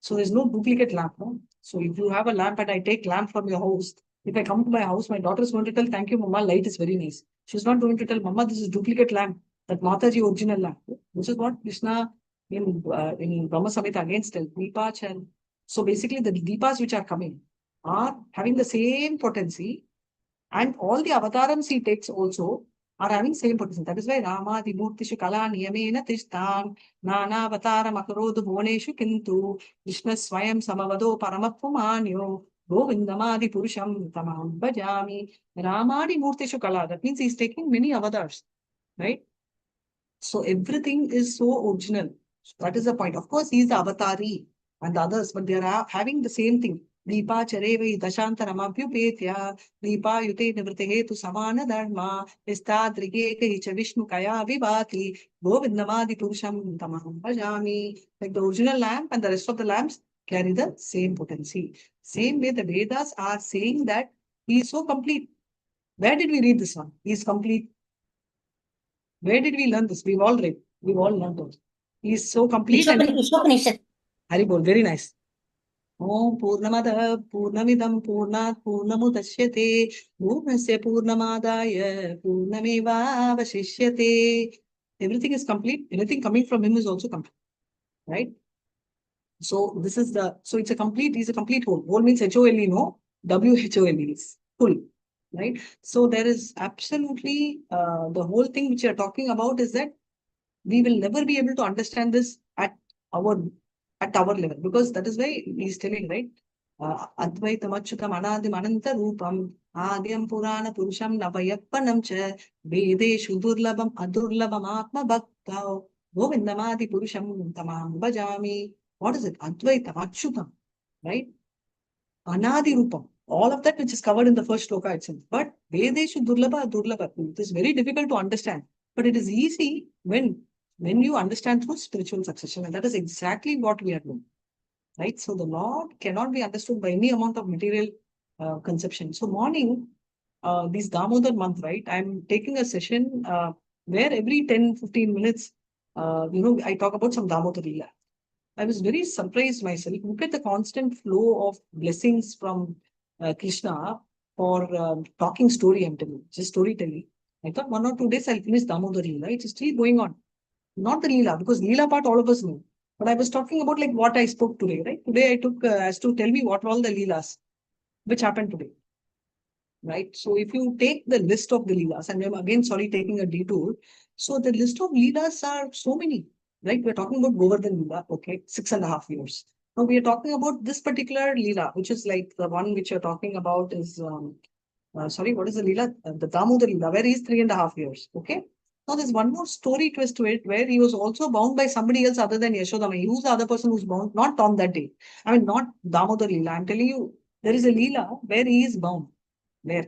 So there's no duplicate lamp. No? So if you have a lamp and I take lamp from your house, if I come to my house, my daughter is going to tell, thank you, Mama, light is very nice. She's not going to tell, Mama, this is duplicate lamp, that Mataji original lamp. This is what Krishna in Brahma Samhita against tell, Deepa. So basically the Deepas which are coming are having the same potency, and all the avatars he takes also are having same potency. That is why Rama Dimurtishu Kala Niyamena Tishtam Nana Avatara Makarodu Bhuvaneshu Kintu Krishna Swayam Samavado Paramatpumanyo Govindamadi Purusham Tamam Bhajami Ramadi Murtishu Kala. That means he's taking many avatars, right? So everything is so original. So that is the point. Of course, he is the avatari and the others, but they are having the same thing. Deepa Charevai Dashantaramabhyupetya Deepa Yute Nivratehetu Samana Dharma Istadrigeka Hicha Vishnu Kaya Vibhati Govindamadi Purusham Tamaham Bhajami. Like the original lamp and the rest of the lamps carry the same potency. Same way the Vedas are saying that he is so complete. Where did we read this one? He is complete. Where did we learn this? We've all read. We've all learned it. He is so complete. Haribol, very nice. Om Purnamada Purnamidam Purnat Purnamudashyate Purnasya Purnamadaya Purnameva Vashishyate. Everything is complete. Anything coming from him is also complete. Right? So this is it's a complete, he's a complete whole. Whole means H-O-L-E, no? W-H-O-L-E is full. Right? So there is absolutely the whole thing which you are talking about is that we will never be able to understand this at our level, because that is why he's telling, right? Advaitam Achyutam Anadim Ananta Rupam Adyam Purana Purusham Navayappanam Cha Vedeshu Durlabam Adurlabam Atma Bhaktao Govindamadi Purusham Tamam Bhajami. What is it? Advaitam Achyutam, right? Anadi Rupam. All of that which is covered in the first shloka itself. But Vedeshu Durlabha. It is very difficult to understand. But it is easy when you understand through spiritual succession. And that is exactly what we are doing. Right? So the Lord cannot be understood by any amount of material conception. So morning, this Damodar month, right? I'm taking a session where every 10-15 minutes, I talk about some Damodar Leela. I was very surprised myself. Look at the constant flow of blessings from Krishna for talking story, I'm telling you, just storytelling. I thought 1 or 2 days I'll finish Damodar Leela. It's still going on. Not the Leela, because Leela part all of us know. But I was talking about like what I spoke today, right? Today I took as to tell me what were all the Leelas which happened today. Right? So if you take the list of the Leelas, and I'm again taking a detour. So the list of Leelas are so many. Right? We're talking about Govardhan Leela, okay, 6.5 years. Now we are talking about this particular Leela, which is like the one which you're talking about is, what is the Leela? The Damodar Leela, where he is 3.5 years, okay? Now there's one more story twist to it, where he was also bound by somebody else other than Yashodama. Who's the other person who's bound? Not on that day. I mean, not Damodar Leela. I'm telling you, there is a Leela where he is bound. Where?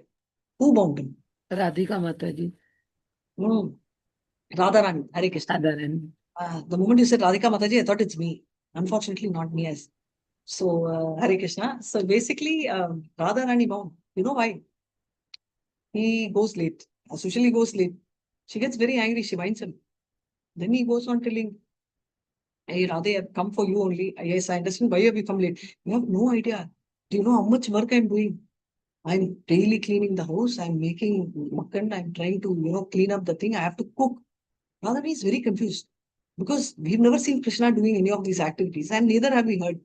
Who bound him? Radhika Mataji. Radharani. Hare Krishna. Radharani. The moment you said Radhika Mataji, I thought it's me. Unfortunately, not me. So, Hare Krishna. So basically, Radharani bound. You know why? He goes late. As usually goes late. She gets very angry. She binds him. Then he goes on telling, hey, Radha, I've come for you only. Yes, I understand why have you come late. You have no idea. Do you know how much work I'm doing? I'm daily cleaning the house. I'm making makkan. I'm trying to, clean up the thing. I have to cook. Radharani is very confused because we've never seen Krishna doing any of these activities, and neither have we heard.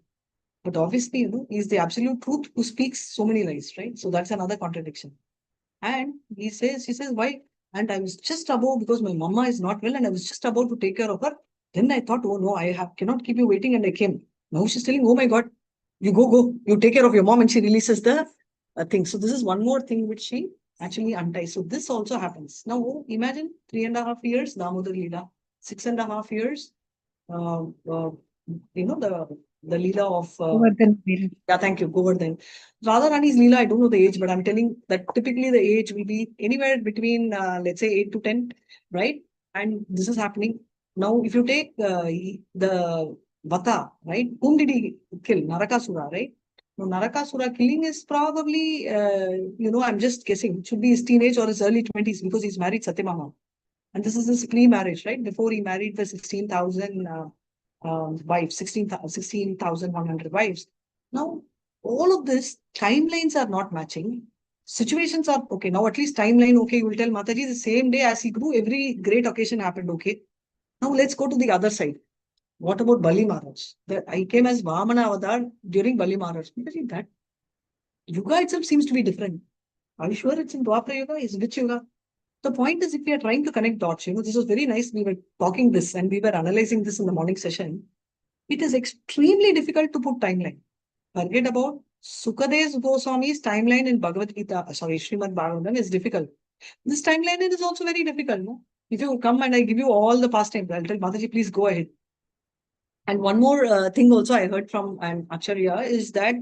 But obviously, he's the absolute truth who speaks so many lies, right? So that's another contradiction. And she says, why? And I was just about, because my mama is not well, and I was just about to take care of her. Then I thought, oh no, cannot keep you waiting, and I came. Now she's telling, oh my God, you go, you take care of your mom, and she releases the thing. So this is one more thing which she actually unties. So this also happens. Now imagine 3.5 years, Damodar Leela, 6.5 years. The Leela of yeah, thank you, Govardhan. Radha Rani's Leela, I don't know the age, but I'm telling that typically the age will be anywhere between let's say 8 to 10, right? And this is happening. Now, if you take the Vata, right? Whom did he kill? Narakasura, right? Now, Narakasura killing is probably, I'm just guessing, it should be his teenage or his early 20s because he's married Satyamama. And this is his pre-marriage, right? Before he married the 16,000 wives, 16,100 wives. Now, all of this, timelines are not matching. Situations are, okay, now at least timeline, okay, you will tell Mataji the same day as he grew, every great occasion happened, okay. Now, let's go to the other side. What about Bali Maharaj? I came as Vamana Avatar during Bali Maharaj. That Yuga itself seems to be different. Are you sure it's in Dwapara Yuga? Is which Yuga? The point is, if we are trying to connect dots, this was very nice. We were talking this and we were analyzing this in the morning session. It is extremely difficult to put timeline. Forget about Sukadev Goswami's timeline in Bhagavad Gita, Srimad Bhagavatam is difficult. This timeline is also very difficult. No? If you come and I give you all the past time, I'll tell Mataji, please go ahead. And one more thing also I heard from Acharya is that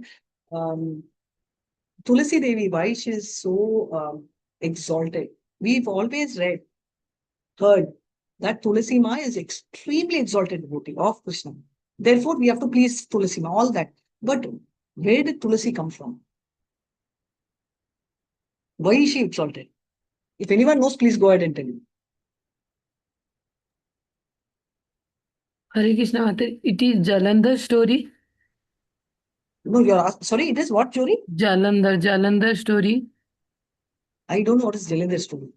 Tulasi Devi, why she is so exalted. We've always heard that Tulasi Ma is extremely exalted devotee of Krishna. Therefore, we have to please Tulasi Ma, all that. But where did Tulasi come from? Why is she exalted? If anyone knows, please go ahead and tell me. Hare Krishna Mataji, it is Jalandhar story. No, you're sorry, it is what story? Jalandhar story. I don't know what is Jalandhar story.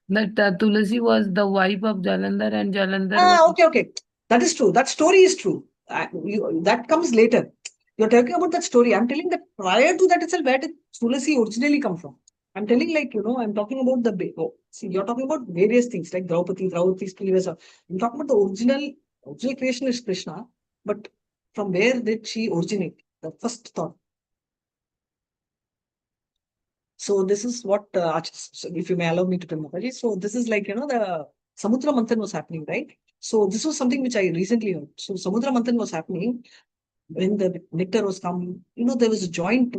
That Tulasi was the wife of Jalandhar and Jalandhar. Okay. That is true. That story is true. That comes later. You're talking about that story. I'm telling that prior to that itself, where did Tulasi originally come from? I'm telling I'm talking about see, you're talking about various things like Draupadi's previous. I'm talking about the original creation is Krishna, but from where did she originate? The first thought. So this is what, if you may allow me to tell Mataji. So this is the Samudra Manthan was happening, right? So this was something which I recently heard. So Samudra Manthan was happening when the nectar was coming. There was a joint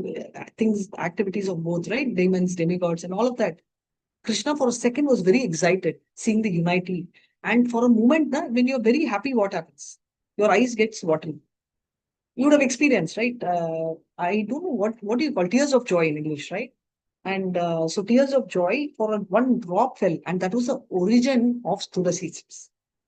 activities of both, right? Demons, demigods, and all of that. Krishna for a second was very excited, seeing the unity. And for a moment, when you're very happy, what happens? Your eyes gets watery. You would have experienced, right? I don't know what do you call tears of joy in English, right? And so tears of joy for one drop fell, and that was the origin of Tulasi.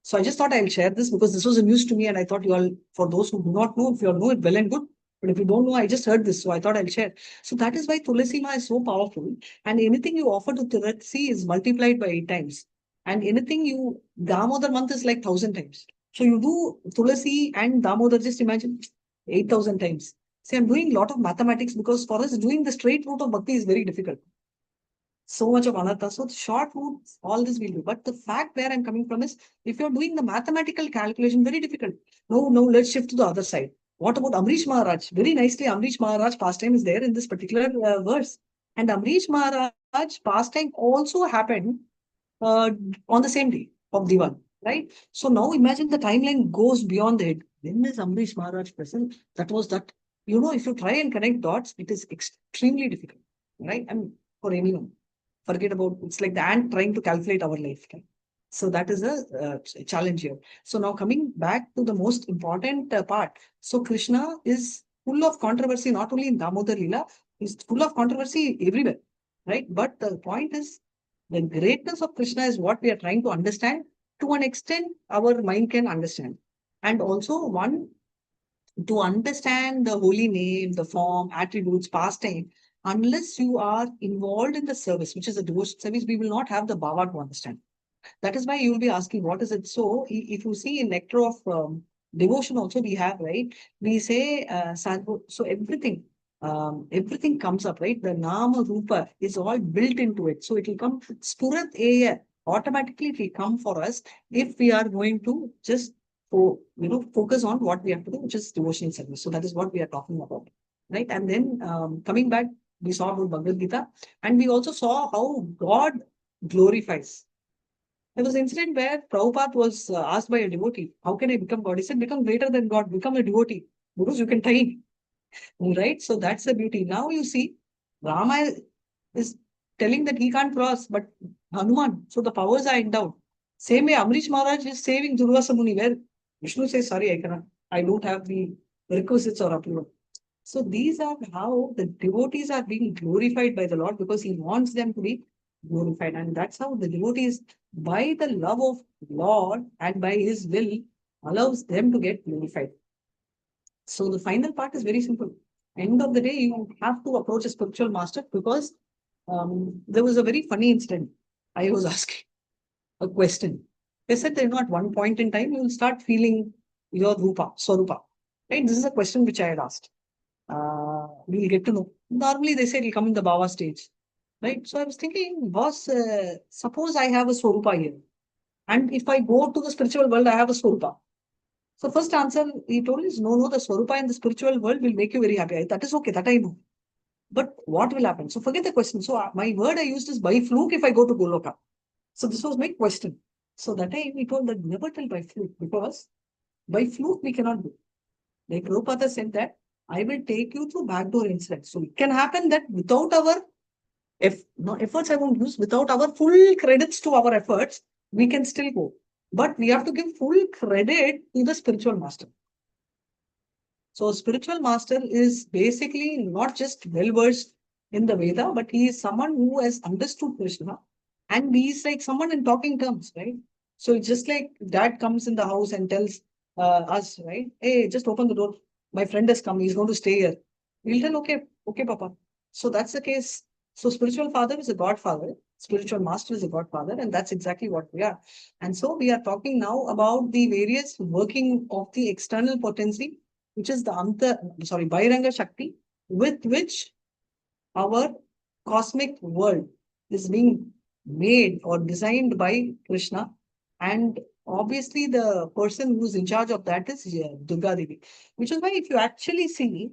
So I just thought I'll share this because this was a news to me, and I thought you all, for those who do not know, if you all know it, well and good. But if you don't know, I just heard this, so I thought I'll share. So that is why Tulasi Ma is so powerful, and anything you offer to Tulasi is multiplied by 8 times. And anything Damodar month is like 1,000 times. So you do Tulasi and Damodar, just imagine 8,000 times. See, I'm doing a lot of mathematics because for us, doing the straight route of Bhakti is very difficult. So much of anartha. So the short route, all this we'll do. But the fact where I'm coming from is, if you're doing the mathematical calculation, very difficult. No, let's shift to the other side. What about Amrish Maharaj? Very nicely, Amrish Maharaj pastime is there in this particular verse. And Amrish Maharaj pastime also happened on the same day of Diwali, right? So now imagine the timeline goes beyond the head. When is Amrish Maharaj present? That was that. If you try and connect dots, it is extremely difficult, right? And for anyone, forget about, it's like the ant trying to calculate our life. Right? So that is a challenge here. So now coming back to the most important part. So Krishna is full of controversy, not only in Damodar Leela, he's full of controversy everywhere, right? But the point is, the greatness of Krishna is what we are trying to understand. To an extent, our mind can understand. And also to understand the holy name, the form, attributes, pastime, unless you are involved in the service, which is a devotion service, we will not have the bhava to understand. That is why you will be asking, what is it? So if you see in nectar of devotion also we have, right? We say, so everything comes up, right? The Nama Rupa is all built into it. So it will come, Spurat Eya, automatically it will come for us if we are going to just focus on what we have to do, which is devotional service. So that is what we are talking about, right? And then coming back, we saw about Bhagavad Gita, and we also saw how God glorifies. There was an incident where Prabhupada was asked by a devotee, how can I become God? He said, become greater than God, become a devotee, because you can tie. Right? So that's the beauty. Now you see, Rama is telling that he can't cross, but Hanuman, so the powers are endowed. Same way, Amrish Maharaj is saving Durvasa Muni, where Vishnu says, sorry, I cannot, I don't have the requisites or approval. So these are how the devotees are being glorified by the Lord, because he wants them to be glorified. And that's how the devotees, by the love of Lord and by his will, allows them to get glorified. So the final part is very simple. End of the day, you have to approach a spiritual master, because there was a very funny incident. I was asking a question. They said that at one point in time, you will start feeling your rupa, swarupa. Right? This is a question which I had asked. We will get to know. Normally, they say it will come in the bhava stage. Right? So I was thinking, boss, suppose I have a swarupa here. And if I go to the spiritual world, I have a swarupa. So first answer he told is, no, the swarupa in the spiritual world will make you very happy. That is okay, that I know. But what will happen? So forget the question. So my word I used is by fluke if I go to Goloka. So this was my question. So that time he told that never tell by fluke, because by fluke we cannot do. Like Prabhupada said that I will take you through backdoor incidents. So it can happen that without our efforts, I won't use, without our full credits to our efforts, we can still go. But we have to give full credit to the spiritual master. So spiritual master is basically not just well-versed in the Veda, but he is someone who has understood Krishna, and he's like someone in talking terms, right? So it's just like dad comes in the house and tells us, right? Hey, just open the door. My friend has come. He's going to stay here. We'll tell, okay, Papa. So that's the case. So spiritual father is a godfather. Spiritual master is a godfather, and that's exactly what we are. And so we are talking now about the various working of the external potency, which is the Bahiranga Shakti, with which our cosmic world is being made or designed by Krishna. And obviously the person who's in charge of that is Durga Devi, which is why if you actually see,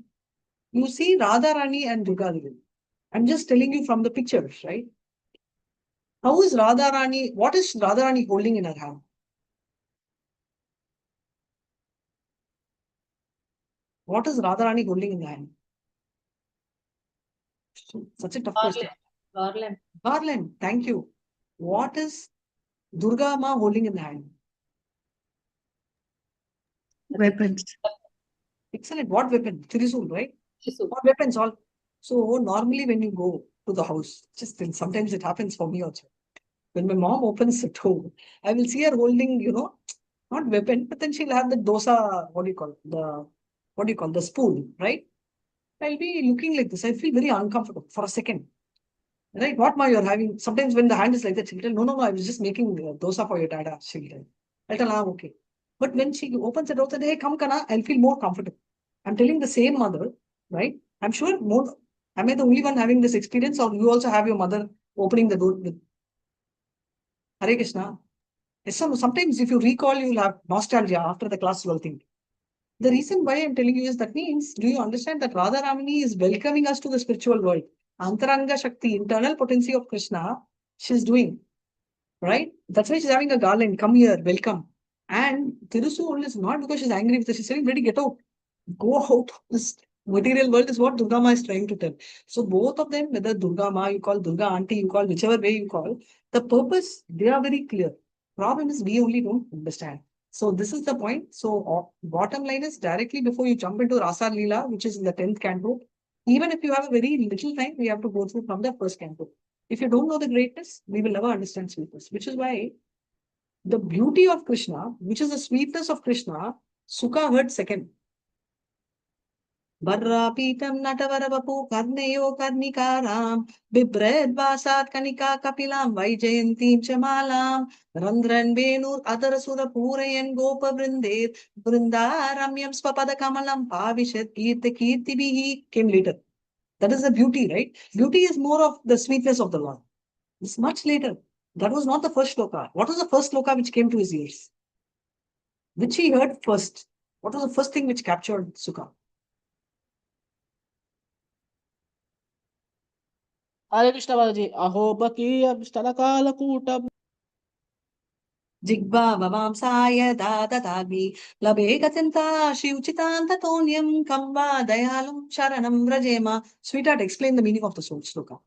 you see Radha Rani and Durga Devi. I'm just telling you from the pictures, right? How is Radha Rani, what is Radha Rani holding in her hand? What is Radha Rani holding in her hand? Such a tough question. Garland. Garland, thank you. What is Durga Ma holding in the hand? Weapons. Excellent. What weapon? Trisul, right? Trisul. What weapons all? So normally when you go to the house, sometimes it happens for me also. When my mom opens the door, I will see her holding, not weapon, but then she'll have the dosa, the spoon, right? I'll be looking like this. I feel very uncomfortable for a second. Right? What ma you're having? Sometimes when the hand is like that, she'll tell, no, I was just making dosa for your dada. She'll tell. I'll tell, okay. But when she opens the door, and hey, come, Kana, I'll feel more comfortable. I'm telling the same mother, right? I'm sure more. Am I the only one having this experience, or you also have your mother opening the door with Hare Krishna? Yes, sometimes if you recall, you'll have nostalgia after the class, you will think. The reason why I'm telling you is that means, do you understand that Radha Ramani is welcoming us to the spiritual world? Antaranga Shakti, internal potency of Krishna, she's doing, right? That's why she's having a garland. Come here, welcome. And Tirusu is not because she's angry with us. She's saying, ready, get out. Go out. This material world is what Durga Ma is trying to tell. So both of them, whether Durga Ma, you call Durga Auntie, you call whichever way you call, the purpose, they are very clear. Problem is we only don't understand. So this is the point. So bottom line is, directly before you jump into Rasa Leela, which is in the 10th canto, even if you have a very little time, we have to go through from the first canto. If you don't know the greatness, we will never understand sweetness, which is why the beauty of Krishna, which is the sweetness of Krishna, Sukha heard second. Varrapitam Natavarapu Karneyo Karnikaram Bibred Vasat Kanika Kapilam Vaijayantim Chamalam Randran Venur Adarasura Purayan Gopa Brindet Brindaramyam Swapada Kamalam Pavishat Kirti Bihi came later. That is the beauty, right? Beauty is more of the sweetness of the Lord. It's much later. That was not the first sloka. What was the first sloka which came to his ears? Which he heard first? What was the first thing which captured Sukha? Hare Krishna Balaji. Aho Bakiyam Stalakala Kutam. Jigba Vamamsaya Dadadagi Labekatinta Shiuchitanta Kamba Dayalum Sharanam Rajema. Sweetheart, explain the meaning of the soul sloka.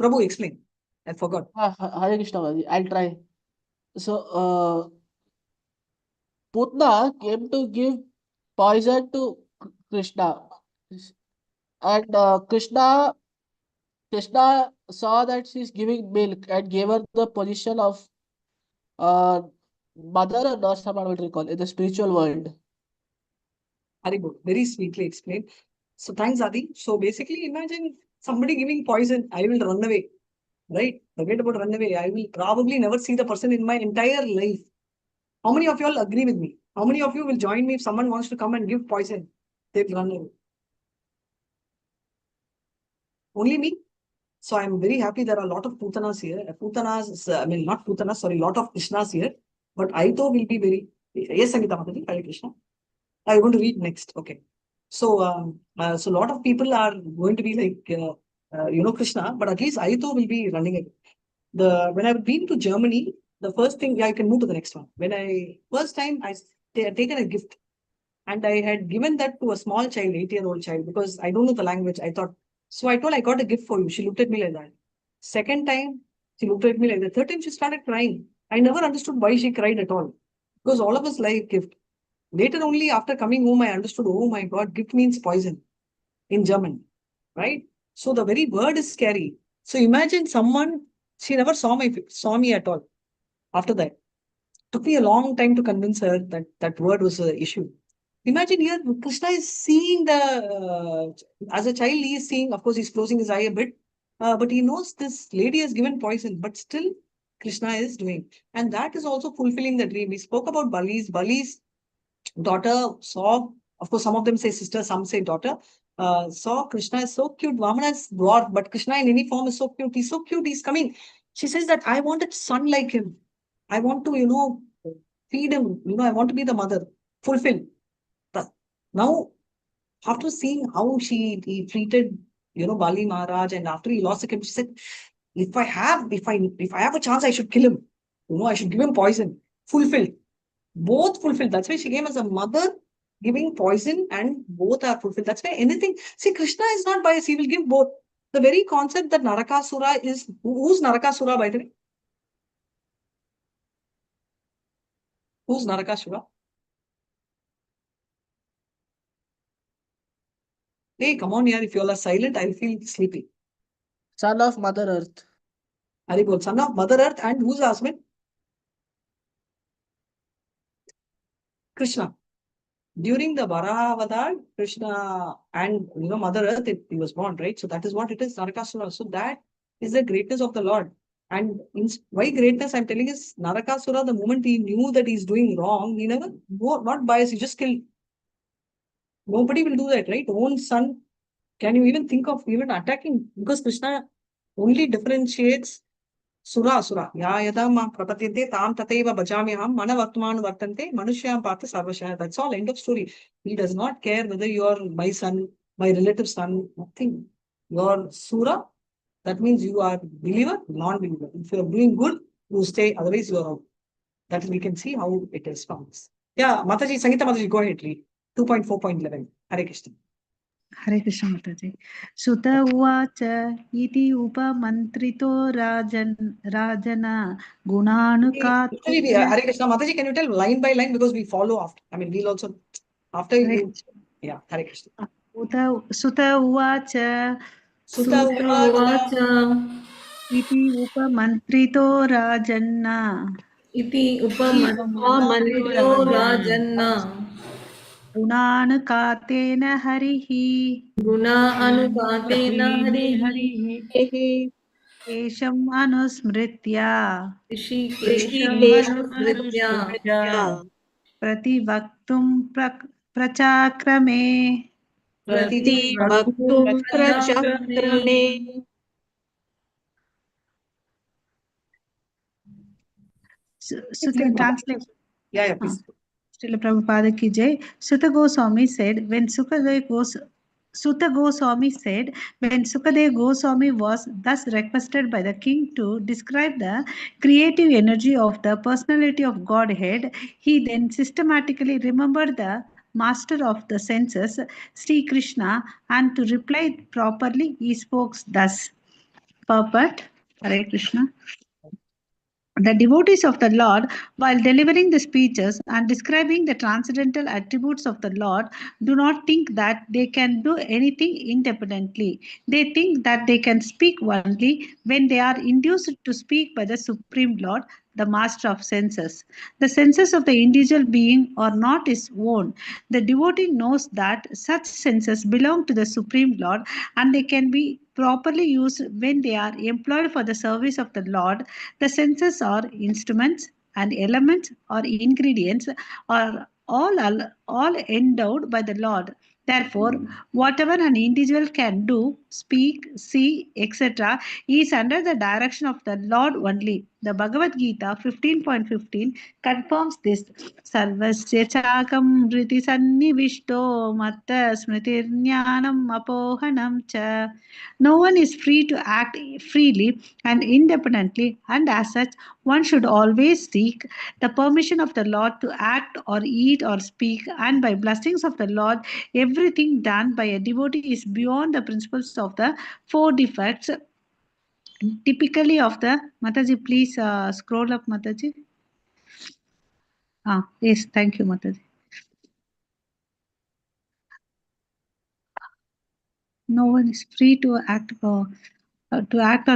Prabhu, explain. I forgot. Hare Krishna, Mataji. I'll try. So, Putna came to give poison to Krishna, and Krishna saw that she's giving milk and gave her the position of uh, mother or nurse, I'm not able to recall, in the spiritual world. Haribo, very sweetly explained. So thanks, Adi. So basically, imagine somebody giving poison. I will run away. Right? Forget about run away. I will probably never see the person in my entire life. How many of you all agree with me? How many of you will join me if someone wants to come and give poison? They'll run away. Only me? So I'm very happy there are a lot of Putanas here. Putanas, I mean, not Putanas, sorry, a lot of Krishnas here. But I too will be very. Yes, Sangeeta Mataji, Hare Krishna. I'm going to read next. Okay. So, so a lot of people are going to be like, Krishna, but at least I too will be running it. When I've been to Germany, the first thing, I can move to the next one. First time I had taken a gift and I had given that to a small child, 8-year-old child, because I don't know the language. I told, I got a gift for you. She looked at me like that. Second time, she looked at me like that. Third time, she started crying. I never understood why she cried at all. Because all of us like gift. Later only, after coming home, I understood, oh my God, gift means poison in German, right? So the very word is scary. So imagine someone, she never saw me at all. After that, took me a long time to convince her that that word was an issue. Imagine here, Krishna is seeing as a child, he is seeing, of course, he's closing his eye a bit, but he knows this lady has given poison, but still Krishna is doing. And that is also fulfilling the dream. We spoke about Bali's daughter saw, of course, some of them say sister, some say daughter, saw Krishna is so cute. Vamana is dwarf, but Krishna in any form is so cute. He's so cute, he's coming. She says that I want a son like him. I want to, feed him. I want to be the mother. Fulfill. Now, after seeing how he treated, Bali Maharaj, and after he lost the kingdom, she said, if I have a chance, I should kill him. I should give him poison. Fulfilled. Both fulfilled. That's why she came as a mother giving poison, and both are fulfilled. That's why anything. See, Krishna is not biased. He will give both. The very concept that Narakasura is. Who's Narakasura, by the way? Who's Narakasura? Hey, come on here. If you all are silent, I'll feel sleepy. Son of Mother Earth. Haribol, son of Mother Earth, and who's the husband? Krishna. During the Varaha Avatar, Krishna and Mother Earth, he was born, right? So that is what it is, Narakasura. So that is the greatness of the Lord. And why greatness I'm telling is Narakasura, the moment he knew that he's doing wrong, he never, not biased, he just killed. Nobody will do that, right? Own son. Can you even think of even attacking? Because Krishna only differentiates Sura. Ya yada ma prapatyante tam tateva bhajamyaham manavatmanu vartante manushya partha sarvashaya. That's all, end of story. He does not care whether you are my son, my relative son, nothing. You are Sura, that means you are believer, non-believer. If you are doing good, you stay, otherwise you are out. That we can see how it is found. Yeah, Mataji, Sangeeta Mataji, go ahead, read. 2.4.11. Hare Krishna. Hare Krishna Mataji. Sutta uvacha iti upamantrito rajana gunanukati. Hare Krishna. Mataji, can you tell line by line, because we follow after. I mean, we'll also, after you. Yeah, Hare Krishna. Sutta uvacha. Sutta uvacha iti upamantrito rajanna. iti upamantrito rajanna Gunanukatena harihi. Gunanukatena harihi Kesham anusmritya. Rishikesham anusmritya Prativaktum prachakrame. Prativaktum prachakrame. Sutta translation. Yeah, please. Srila Prabhupada ki jai. Sutta Goswami said, when Sutta Goswami said, when Sukadeva Goswami was thus requested by the king to describe the creative energy of the personality of Godhead, he then systematically remembered the master of the senses, Sri Krishna, and to reply properly, he spoke thus. Purport, Hare Krishna. The devotees of the Lord, while delivering the speeches and describing the transcendental attributes of the Lord, do not think that they can do anything independently. They think that they can speak only when they are induced to speak by the Supreme Lord, the Master of senses. The senses of the individual being are not his own. The devotee knows that such senses belong to the Supreme Lord and they can be properly used when they are employed for the service of the Lord. The senses are instruments and elements or ingredients are all endowed by the Lord. Therefore, whatever an individual can do, speak, see, etc., is under the direction of the Lord only. The Bhagavad Gita 15.15 confirms this. Sarvasya chakam riti sannivishto matta smritirnyanam apohanam cha. No one is free to act freely and independently, and as such, one should always seek the permission of the Lord to act or eat or speak, and by blessings of the Lord, everything done by a devotee is beyond the principles of the four defects, typically of the Mataji. Please scroll up, Mataji. Yes, thank you, Mataji. No one is free to act or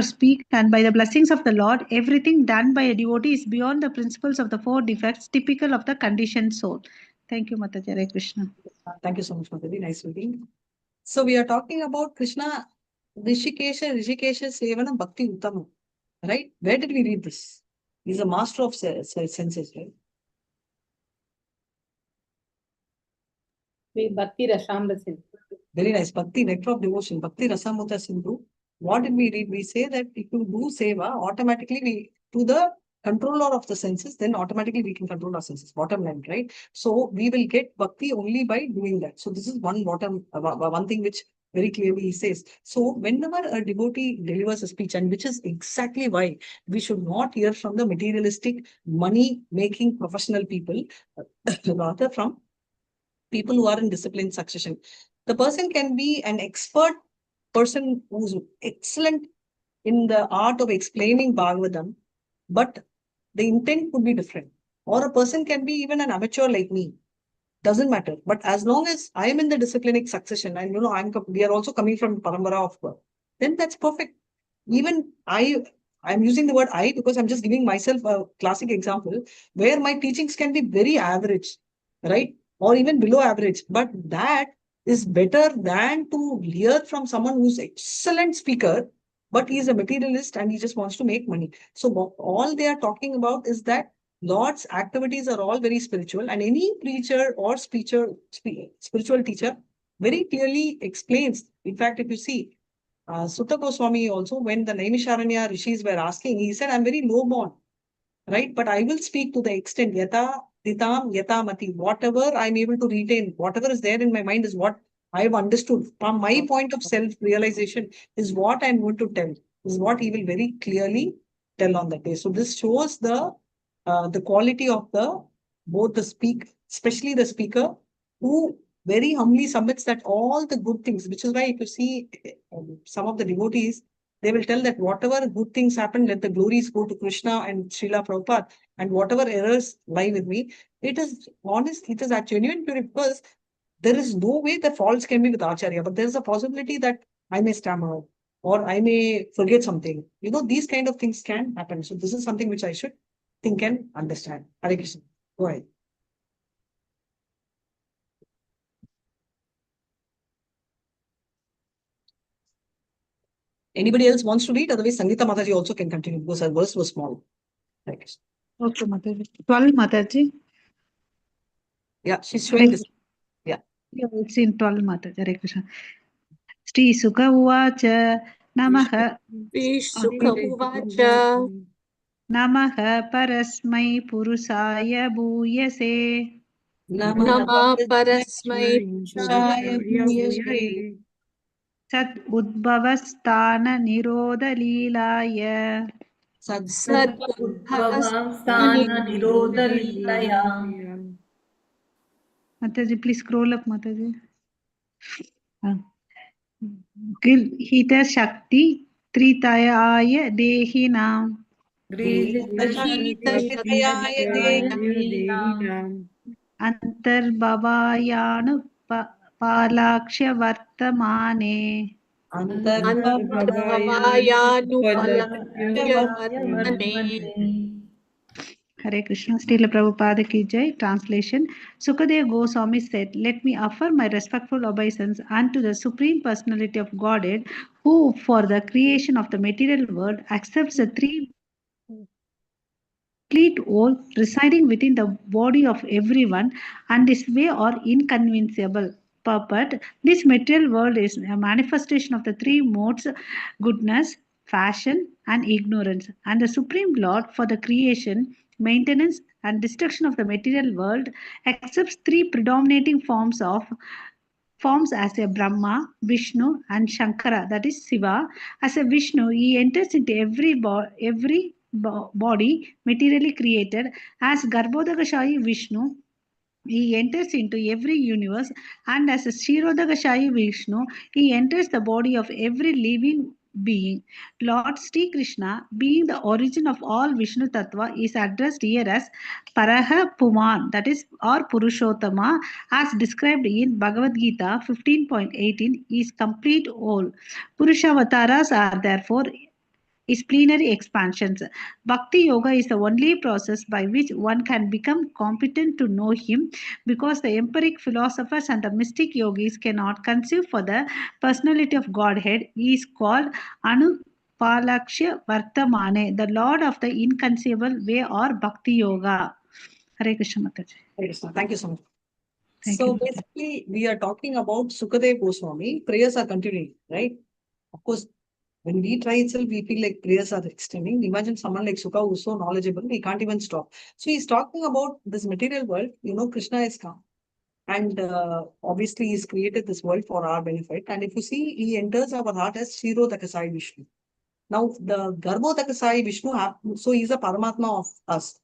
speak, and by the blessings of the Lord, everything done by a devotee is beyond the principles of the four defects, typical of the conditioned soul. Thank you, Mataji. Hare Krishna. Thank you so much, Mataji. Nice reading. So we are talking about Krishna, Rishikesha, Sevana, Bhakti, Uttama. Right? Where did we read this? He's a master of senses, right? Bhakti Rasamrita Sindhu. Very nice. Bhakti, nectar of devotion. Bhakti Rasamrita Sindhu. What did we read? We say that if you do seva, automatically we, to the controller of the senses, then automatically we can control our senses. Bottom line, right? So we will get bhakti only by doing that. So this is one thing which very clearly he says. So whenever a devotee delivers a speech, and which is exactly why we should not hear from the materialistic, money-making professional people, rather from people who are in disciplined succession. The person can be an expert person who's excellent in the art of explaining Bhagavatam, but the intent could be different. Or a person can be even an amateur like me. Doesn't matter. But as long as I am in the disciplinic succession, and we are also coming from Parambara of birth, then that's perfect. Even I'm using the word I because I'm just giving myself a classic example where my teachings can be very average, right? Or even below average. But that is better than to hear from someone who's excellent speaker, but he's a materialist and he just wants to make money. So all they are talking about is that Lord's activities are all very spiritual, and any preacher or spiritual teacher very clearly explains. In fact, if you see, Sutta Goswami also, when the Naimisharanya rishis were asking, he said, I'm very low born, right? But I will speak to the extent, yata, titam, yata, mati, whatever I'm able to retain, whatever is there in my mind is what I've understood. From my point of self-realization is what I'm going to tell, is what he will very clearly tell on that day. So this shows the quality of especially the speaker, who very humbly submits that all the good things, which is why if you see some of the devotees, they will tell that whatever good things happen, let the glories go to Krishna and Srila Prabhupada, and whatever errors lie with me, it is honest, it is a genuine purity, because there is no way that faults can be with Acharya, but there is a possibility that I may stammer or I may forget something. These kind of things can happen. So this is something which I should think and understand. Hare Krishna. Go ahead. Anybody else wants to read? Otherwise, Sangeeta Mataji also can continue because her verse was small. Hare Krishna. Okay, Mataji. 12, Mataji. Yeah, she's showing this. Yeah. Yeah, it's in 12, Mataji. Hare Krishna. Shri Sukha Uvacha Namaha. Sukha Uvacha Namaha Parasmai Purusaya Bhuyase. Nama Parasmai Purusaya Bhuyase Sat Udbhavasthana Nirodha Leelaya. Sad Udbhavasthana Nirodha Leelaya. Mataji, please scroll up, Mataji. Hita Shakti Tritayaya Dehinam. Antarbhavayanu Palaksha Vartamane. Hare Krishna. Srila Prabhupada ki jai. Translation. Sukadeva Goswami said, "Let me offer my respectful obeisance unto the Supreme Personality of Godhead, who for the creation of the material world accepts the three complete whole residing within the body of everyone, and this way or inconceivable purport. This material world is a manifestation of the three modes, goodness, fashion, and ignorance. And the Supreme Lord for the creation, maintenance, and destruction of the material world accepts three predominating forms as a Brahma, Vishnu, and Shankara, that is Siva. As a Vishnu, he enters into every body materially created. As Garbhodakashayi Vishnu, he enters into every universe, and as a Shirodakashayi Vishnu, he enters the body of every living being. Lord Sri Krishna, being the origin of all Vishnu Tattva, is addressed here as Paraha Puman, that is, or Purushottama, as described in Bhagavad Gita 15.18, is complete whole. Purushavasaras are therefore is plenary expansions. Bhakti Yoga is the only process by which one can become competent to know him, because the empiric philosophers and the mystic yogis cannot conceive for the personality of Godhead. He is called Anupalaksha Vartamane, the Lord of the inconceivable way, or Bhakti Yoga. Hare Krishna Mataji. Hare Krishna. Thank you so much. Thank So you. basically, we are talking about Sukadeva Goswami. Prayers are continuing, right? Of course, when we try itself, we feel like prayers are extending. Imagine someone like Sukha who's so knowledgeable, we can't even stop. So he's talking about this material world. Krishna is come. And obviously, he's created this world for our benefit. And if you see, he enters our heart as Shirodakasai Vishnu. Now, the Garbhodakasai Vishnu, so he's a Paramatma of us.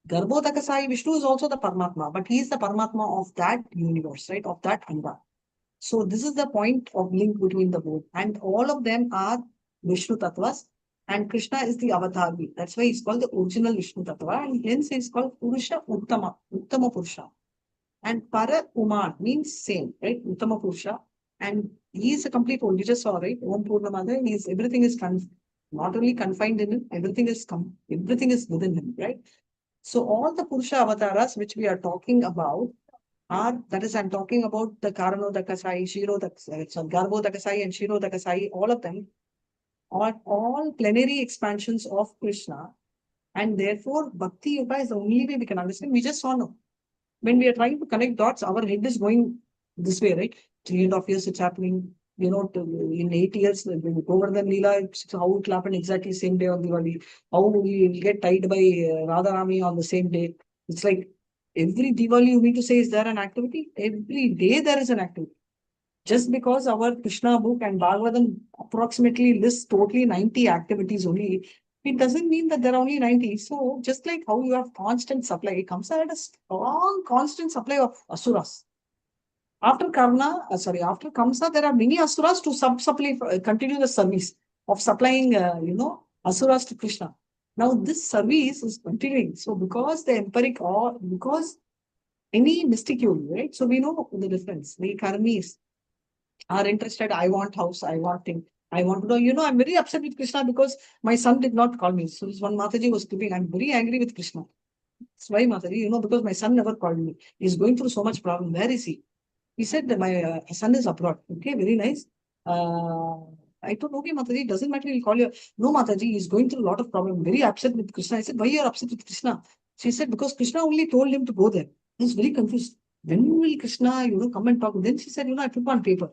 Garbhodakasai Vishnu is also the Paramatma, but he is the Paramatma of that universe, right? Of that Anda. So this is the point of link between the both. And all of them are Vishnu Tattvas, and Krishna is the avatar. That's why he's called the original Vishnu Tattva, and hence he's called Purusha Uttama, Uttama Purusha. And Para Uman means same, right? Uttama Purusha. And he is a complete whole. You just saw, right? Om Purnamada, everything is not only confined in him, everything is within him, right? So all the Purusha avatars which we are talking about I'm talking about the Karanodakasai, Garbhodakasai and Shirodakasai, all of them are all plenary expansions of Krishna. And therefore, Bhakti Yoga is the only way we can understand. We just saw now. When we are trying to connect dots, our head is going this way, right? 3.5 years it's happening. In 8 years, Govardhan Leela, how it happened exactly same day on Diwali. How we will get tied by Radharani on the same day. It's like every Diwali you need to say, is there an activity? Every day there is an activity. Just because our Krishna book and Bhagavatam approximately lists totally 90 activities only, it doesn't mean that there are only 90. So just like how you have constant supply, it comes at a strong constant supply of asuras. After after Kamsa, there are many asuras to supply, continue the service of supplying, asuras to Krishna. Now this service is continuing. So because the empiric or because any mystic yogi, right? So we know the difference. The karmis are interested. I want house, I want thing. I want to know, I'm very upset with Krishna because my son did not call me. So this one Mataji was sleeping. I'm very angry with Krishna. That's why Mataji, because my son never called me. He's going through so much problem. Where is he? He said that my son is abroad. Okay, very nice. I told, okay, Mataji, doesn't matter, he'll call you. No, Mataji, he's going through a lot of problem. Very upset with Krishna. I said, why are you upset with Krishna? She said, because Krishna only told him to go there. He was very confused. When will Krishna, come and talk? Then she said, I put on paper.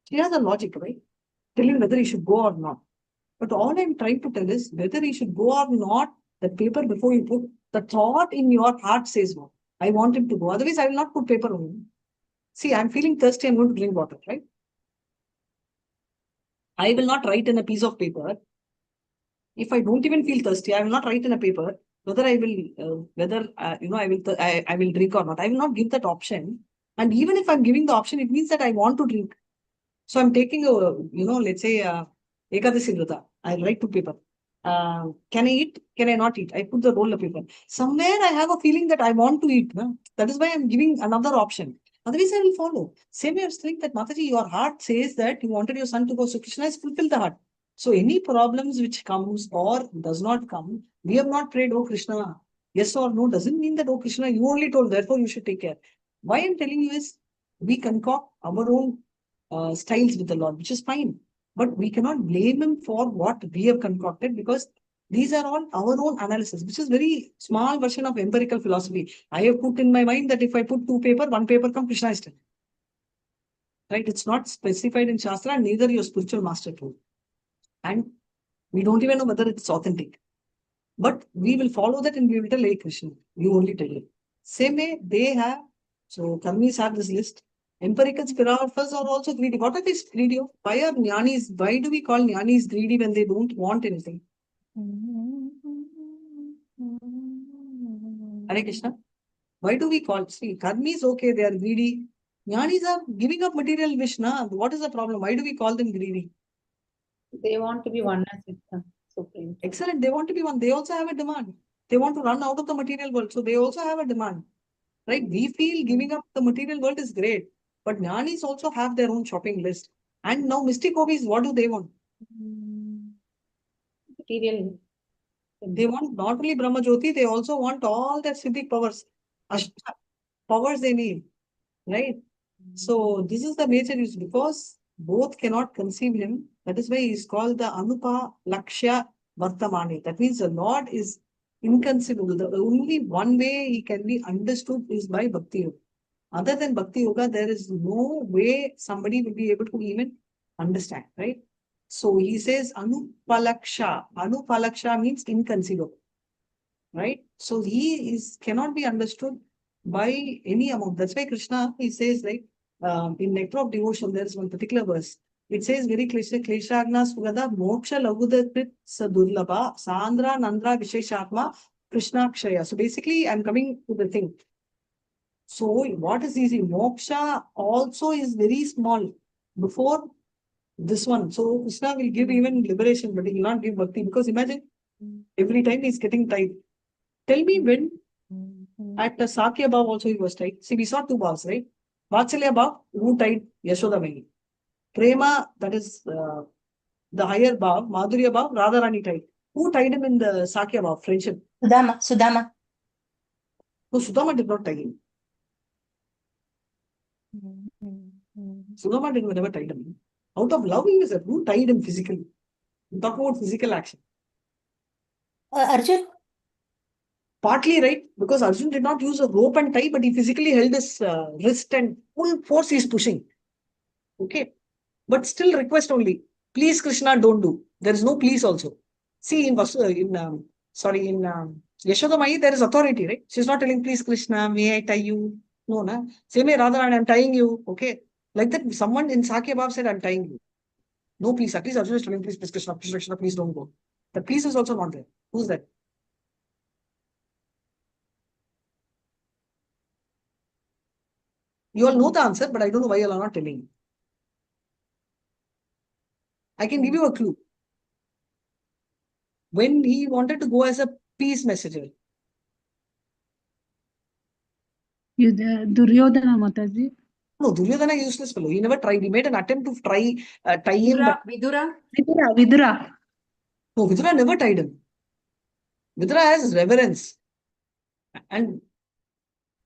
She has a logic, right? Telling whether he should go or not. But all I'm trying to tell is whether he should go or not, the paper before you put, the thought in your heart says, well, I want him to go. Otherwise, I will not put paper on him. See, I'm feeling thirsty, I'm going to drink water, right? I will not write in a piece of paper. If I don't even feel thirsty, I will not write in a paper whether I will, I will drink or not. I will not give that option. And even if I'm giving the option, it means that I want to drink. So I'm taking a, let's say, Ekadasi Vrata. I'll write to paper. Can I eat? Can I not eat? I put the roll of paper. Somewhere I have a feeling that I want to eat. No? That is why I'm giving another option. Otherwise, I will follow. Same way I was saying that, Mataji, your heart says that you wanted your son to go. So Krishna has fulfilled the heart. So any problems which comes or does not come, we have not prayed, oh Krishna, yes or no, doesn't mean that, oh Krishna, you only told, therefore you should take care. Why I'm telling you is, we concoct our own styles with the Lord, which is fine. But we cannot blame him for what we have concocted, because these are all our own analysis, which is very small version of empirical philosophy. I have put in my mind that if I put two paper, one paper comes, Krishna is 10. Right? It's not specified in Shastra, and neither your spiritual master told. And we don't even know whether it's authentic. But we will follow that and we will tell, hey Krishna, you only tell it. Same way they have, so Karmis have this list. Empirical philosophers are also greedy. What are these greedy of? Why are jnanis, why do we call jnanis greedy when they don't want anything? Hare Krishna. Why do we call, see, Karmis, okay, they are greedy. Jnanis are giving up material wish, na? What is the problem? Why do we call them greedy? They want to be oneness with the Supreme. Excellent. They want to be one. They also have a demand. They want to run out of the material world. So they also have a demand. Right? We feel giving up the material world is great. But jnanis also have their own shopping list. And now mystic hobbies, what do they want? Material. They want not only Brahma Jyoti, they also want all their siddhic powers. Ashta powers they need. Right? So this is the major issue, because both cannot conceive him. That is why he is called the Anupa Lakshya Vartamani. That means the Lord is inconceivable. The only one way he can be understood is by Bhakti Yoga. Other than Bhakti Yoga, there is no way somebody will be able to even understand, right? So he says Anupalaksha. Anupalaksha means inconceivable, right? So he is cannot be understood by any amount. That's why Krishna, he says, like, in Nectar of Devotion, there is one particular verse. It says very clearly, Kleshagna Sugada Moksha Lagudaprit Sadurlabha Sandra Nandra Visheshatma Krishna Kshaya. So basically, I'm coming to the thing. So what is easy? Moksha also is very small before this one. So Krishna will give even liberation, but he will not give bhakti, because imagine every time he's getting tied. Tell me when at the Sakya Bhav also he was tied. See, we saw two bhavs, right? Vatsalya Bhav, who tied Yashoda Mai. Prema, that is the higher Bhav, Madhurya Bhav, Radharani tied. Who tied him in the Sakya Bhav? Friendship. Sudama. No, Sudama did not tie him. Sudama did never tied him. Out of love, he was there. Who tied him physically? We talk about physical action. Arjun. Partly right, because Arjun did not use a rope and tie, but he physically held his wrist and full force he is pushing. Okay. But still request only. Please, Krishna, don't do. There is no please also. See, in Yashoda Mai, there is authority, right? She's not telling, please, Krishna, may I tie you? No, na. Same way, Radharani, I'm tying you. Okay. Like that, someone in Sakya Bhav said, I'm tying you. No, please. At least Arjun is telling, please, Krishna, please don't go. The please is also not there. Who's that? You all know the answer, but I don't know why you are not telling. I can give you a clue. When he wanted to go as a peace messenger. Duryodhana Mataji. No, Duryodhana is a useless fellow. He never tried. He made an attempt to tie him. Vidura. No, Vidura never tied him. Vidura has reverence. And,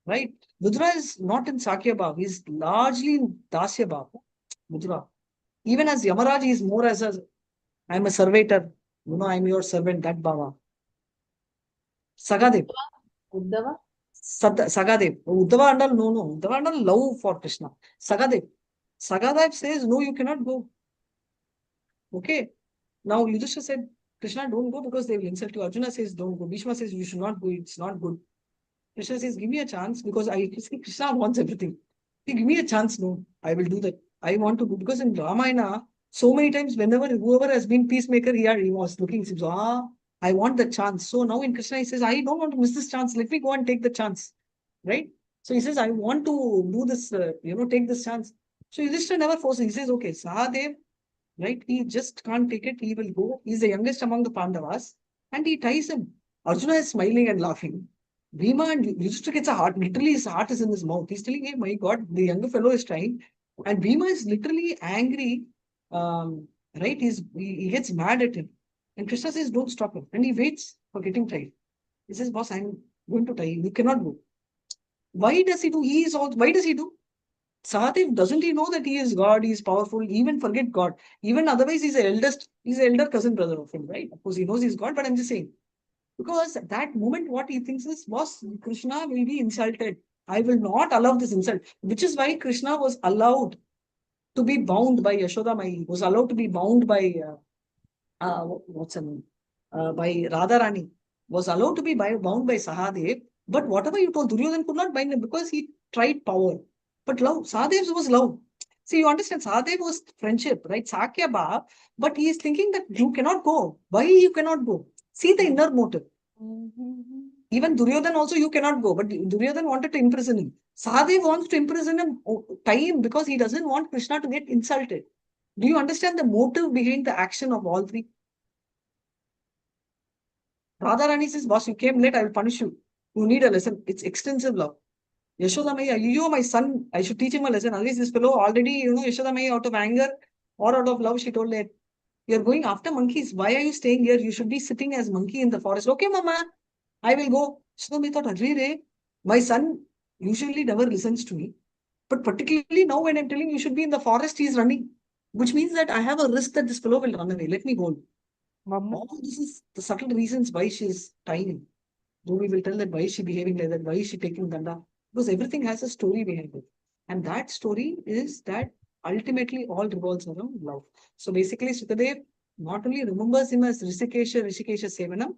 right, Vidura is not in Sakya Bhav. He is largely in Dasya Bhav. Vidura. Even as Yamaraj, he is more as a, I'm a servitor. I'm your servant, that Bhava. Sagadev. Uddhava? Sagadev. Uddhava under, no. Uddhava under love for Krishna. Sagadev. Sagadev says, no, you cannot go. Okay. Now, Yudhishthira said, Krishna, don't go because they will insult you. Arjuna says, don't go. Bhishma says, you should not go. It's not good. Krishna says, give me a chance, because I see Krishna wants everything. Give me a chance. No, I will do that. I want to do, because in Ramayana, So many times, whenever whoever has been peacemaker, he was looking, he says, I want the chance. So now in Krishna, he says, I don't want to miss this chance. Let me go and take the chance. Right? So he says, I want to do this, take this chance. So Yudhishthira never forces. He says, okay, Sahadev, right? He just can't take it. He will go. He's the youngest among the Pandavas. And he ties him. Arjuna is smiling and laughing. Bhima and Yudhishthira gets a heart. Literally, his heart is in his mouth. He's telling, hey, my God, the younger fellow is trying. And Bhima is literally angry. Right? He gets mad at him. And Krishna says, don't stop him. And he waits for getting tied. He says, boss, I'm going to tie you. You cannot go. Why does he do? Why does he do? Sahadev, doesn't he know that he is God, he is powerful, even forget God. Even otherwise, he's the elder cousin brother of him, right? Of course, he knows he's God, but I'm just saying. Because at that moment, what he thinks is, boss, Krishna will be insulted. I will not allow this insult. Which is why Krishna was allowed to be bound by Yashoda Mai, was allowed to be bound by, what's her name? By Radha Rani, was allowed to be bound by Sahadev. But whatever you told, Duryodhana could not bind him because he tried power. But love, Sahadev was love. See, you understand, Sahadev was friendship, right? Sakya Bhav, but he is thinking that you cannot go. Why you cannot go? See the inner motive. Even Duryodhana also, you cannot go. But Duryodhana wanted to imprison him. Sahadev wants to imprison him, tie him, because he doesn't want Krishna to get insulted. Do you understand the motive behind the action of all three? Radharani says, boss, you came late, I will punish you. You need a lesson. It's extensive love. Yashoda Mai, you, my son, I should teach him a lesson. Otherwise, this fellow already, Yashoda Mai, out of anger or out of love, she told that, you're going after monkeys. Why are you staying here? You should be sitting as monkey in the forest. Okay, Mama, I will go. Yashoda Mai thought, my son usually never listens to me. But particularly now when I'm telling you should be in the forest, he's running. Which means that I have a risk that this fellow will run away. Let me go. All this is the subtle reasons why she is tying him. Though we will tell that why is she behaving like that, why is she taking Ganda? Because everything has a story behind it. And that story is that ultimately all revolves around love. So basically, Sukadev not only remembers him as Rishikesha Sevanam,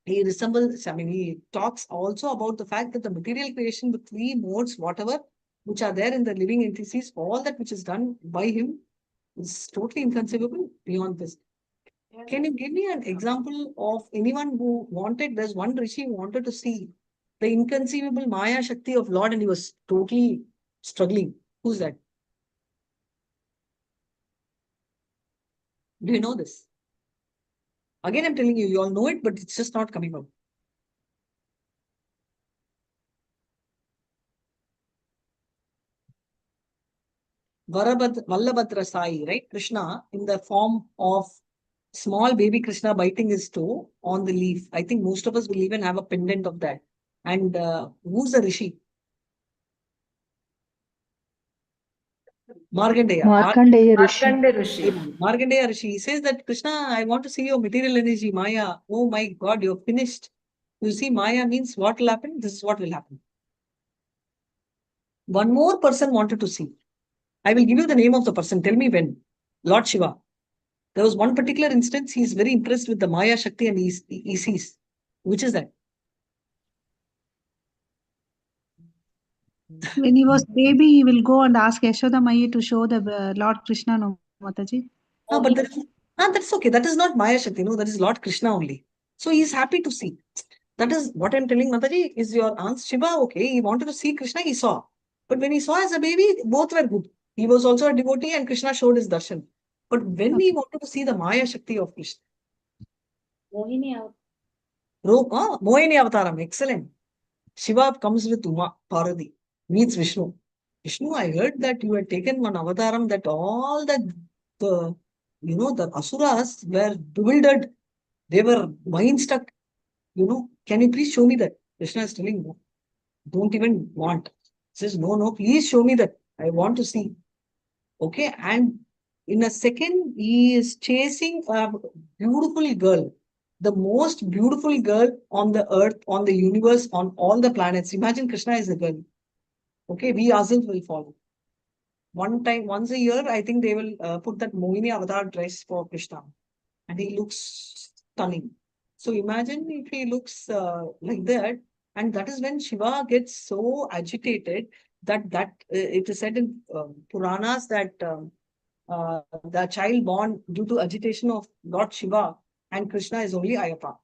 he talks also about the fact that the material creation, the three modes, whatever, which are there in the living entities, all that which is done by him is totally inconceivable beyond this. Can you give me an example of anyone who there's one Rishi who wanted to see the inconceivable Maya Shakti of Lord and he was totally struggling. Who's that? Do you know this? Again, I'm telling you, you all know it, but it's just not coming out. Vallabhadra Sai, right? Krishna in the form of small baby Krishna biting his toe on the leaf. I think most of us will even have a pendant of that. And who's the Rishi? Markandeya Rishi. Markandeya Rishi. He says that Krishna, I want to see your material energy, Maya. Oh my God, you're finished. You see, Maya means what will happen? This is what will happen. One more person wanted to see. I will give you the name of the person. Tell me when. Lord Shiva. There was one particular instance, he is very impressed with the Maya Shakti and he sees. Which is that? When he was baby, he will go and ask Yashoda Mai to show the Lord Krishna, no, Mataji. But that's okay. That is not Maya Shakti. No, that is Lord Krishna only. So he is happy to see. That is what I'm telling Mataji is your aunt Shiva. Okay, he wanted to see Krishna, he saw. But when he saw as a baby, both were good. He was also a devotee and Krishna showed his darshan. But when he wanted to see the Maya Shakti of Krishna, Mohini Avataram, excellent. Shiva comes with Uma, Parvati, meets Vishnu. Vishnu, I heard that you had taken one avataram that all the asuras were bewildered. They were mind stuck. Can you please show me that? Krishna is telling no. Don't even want. He says, no, please show me that. I want to see. Okay, and in a second, he is chasing a beautiful girl. The most beautiful girl on the earth, on the universe, on all the planets. Imagine Krishna is a girl. Okay, we ourselves will follow. Once a year, I think they will put that Mohini avatar dress for Krishna. And he looks stunning. So imagine if he looks like that. And that is when Shiva gets so agitated that it is said in Puranas that the child born due to agitation of Lord Shiva and Krishna is only Ayappa.